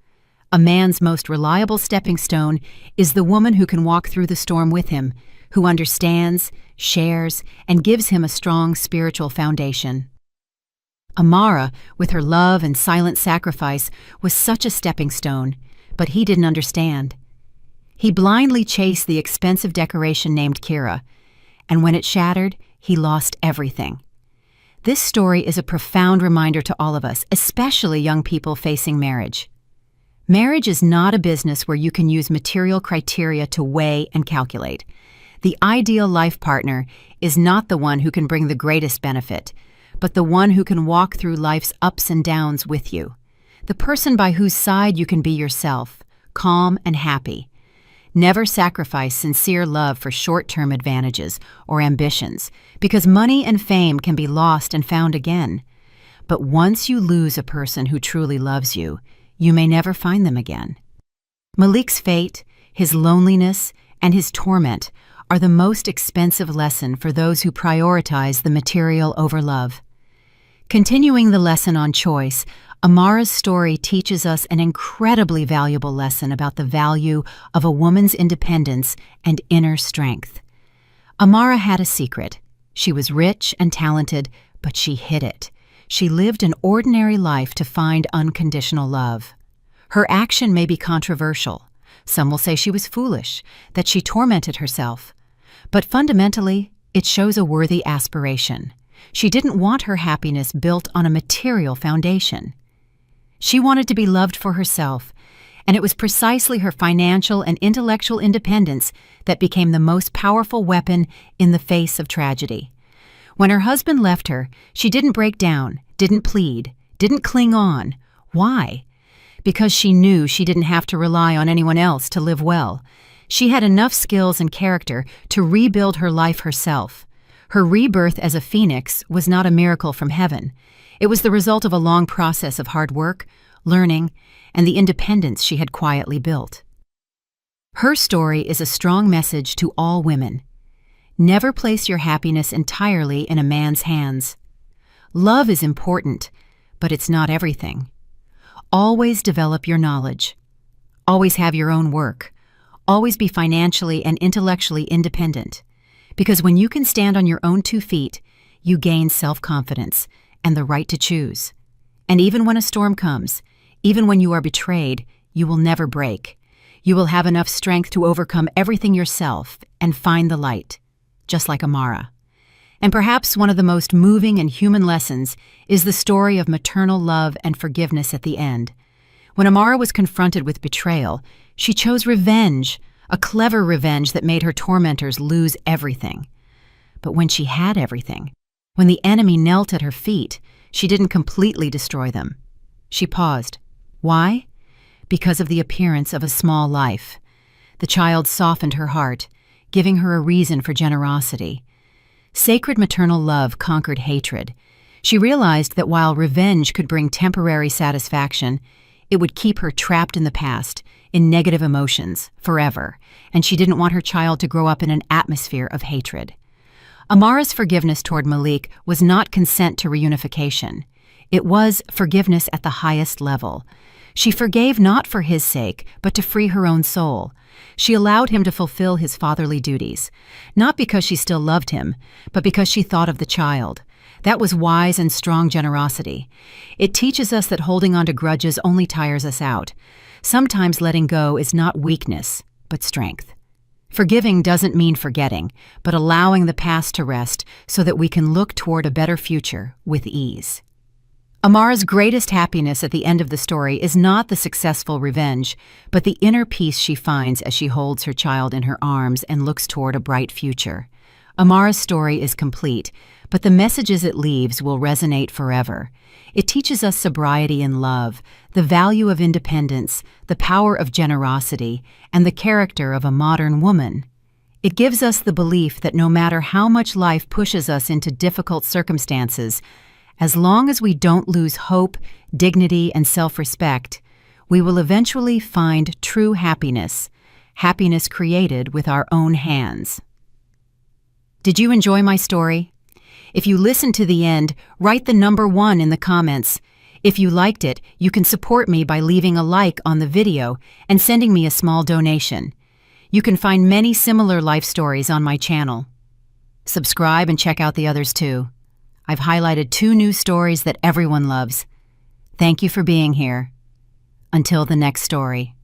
A man's most reliable stepping stone is the woman who can walk through the storm with him, who understands, shares, and gives him a strong spiritual foundation. Amara, with her love and silent sacrifice, was such a stepping stone, but he didn't understand. He blindly chased the expensive decoration named Kira, and when it shattered, he lost everything. This story is a profound reminder to all of us, especially young people facing marriage. Marriage is not a business where you can use material criteria to weigh and calculate. The ideal life partner is not the one who can bring the greatest benefit, but the one who can walk through life's ups and downs with you. The person by whose side you can be yourself, calm and happy. Never sacrifice sincere love for short-term advantages or ambitions, because money and fame can be lost and found again. But once you lose a person who truly loves you, you may never find them again. Malik's fate, his loneliness, and his torment are the most expensive lesson for those who prioritize the material over love. Continuing the lesson on choice, Amara's story teaches us an incredibly valuable lesson about the value of a woman's independence and inner strength. Amara had a secret. She was rich and talented, but she hid it. She lived an ordinary life to find unconditional love. Her action may be controversial. Some will say she was foolish, that she tormented herself. But fundamentally, it shows a worthy aspiration. She didn't want her happiness built on a material foundation. She wanted to be loved for herself, and it was precisely her financial and intellectual independence that became the most powerful weapon in the face of tragedy. When her husband left her, she didn't break down, didn't plead, didn't cling on. Why? Because she knew she didn't have to rely on anyone else to live well. She had enough skills and character to rebuild her life herself. Her rebirth as a phoenix was not a miracle from heaven. It was the result of a long process of hard work, learning, and the independence she had quietly built. Her story is a strong message to all women. Never place your happiness entirely in a man's hands. Love is important, but it's not everything. Always develop your knowledge. Always have your own work. Always be financially and intellectually independent. Because when you can stand on your own 2 feet, you gain self-confidence and the right to choose. And even when a storm comes, even when you are betrayed, you will never break. You will have enough strength to overcome everything yourself and find the light, just like Amara. And perhaps one of the most moving and human lessons is the story of maternal love and forgiveness at the end. When Amara was confronted with betrayal, she chose revenge, a clever revenge that made her tormentors lose everything. But when she had everything, when the enemy knelt at her feet, she didn't completely destroy them. She paused. Why? Because of the appearance of a small life. The child softened her heart, giving her a reason for generosity. Sacred maternal love conquered hatred. She realized that while revenge could bring temporary satisfaction, it would keep her trapped in the past, in negative emotions, forever, and she didn't want her child to grow up in an atmosphere of hatred. Amara's forgiveness toward Malik was not consent to reunification. It was forgiveness at the highest level. She forgave not for his sake, but to free her own soul. She allowed him to fulfill his fatherly duties, not because she still loved him, but because she thought of the child. That was wise and strong generosity. It teaches us that holding on to grudges only tires us out. Sometimes letting go is not weakness, but strength. Forgiving doesn't mean forgetting, but allowing the past to rest so that we can look toward a better future with ease. Amara's greatest happiness at the end of the story is not the successful revenge, but the inner peace she finds as she holds her child in her arms and looks toward a bright future. Amara's story is complete, but the messages it leaves will resonate forever. It teaches us sobriety and love, the value of independence, the power of generosity, and the character of a modern woman. It gives us the belief that no matter how much life pushes us into difficult circumstances, as long as we don't lose hope, dignity, and self-respect, we will eventually find true happiness, happiness created with our own hands. Did you enjoy my story? If you listened to the end, write the number 1 in the comments. If you liked it, you can support me by leaving a like on the video and sending me a small donation. You can find many similar life stories on my channel. Subscribe and check out the others too. I've highlighted 2 new stories that everyone loves. Thank you for being here. Until the next story.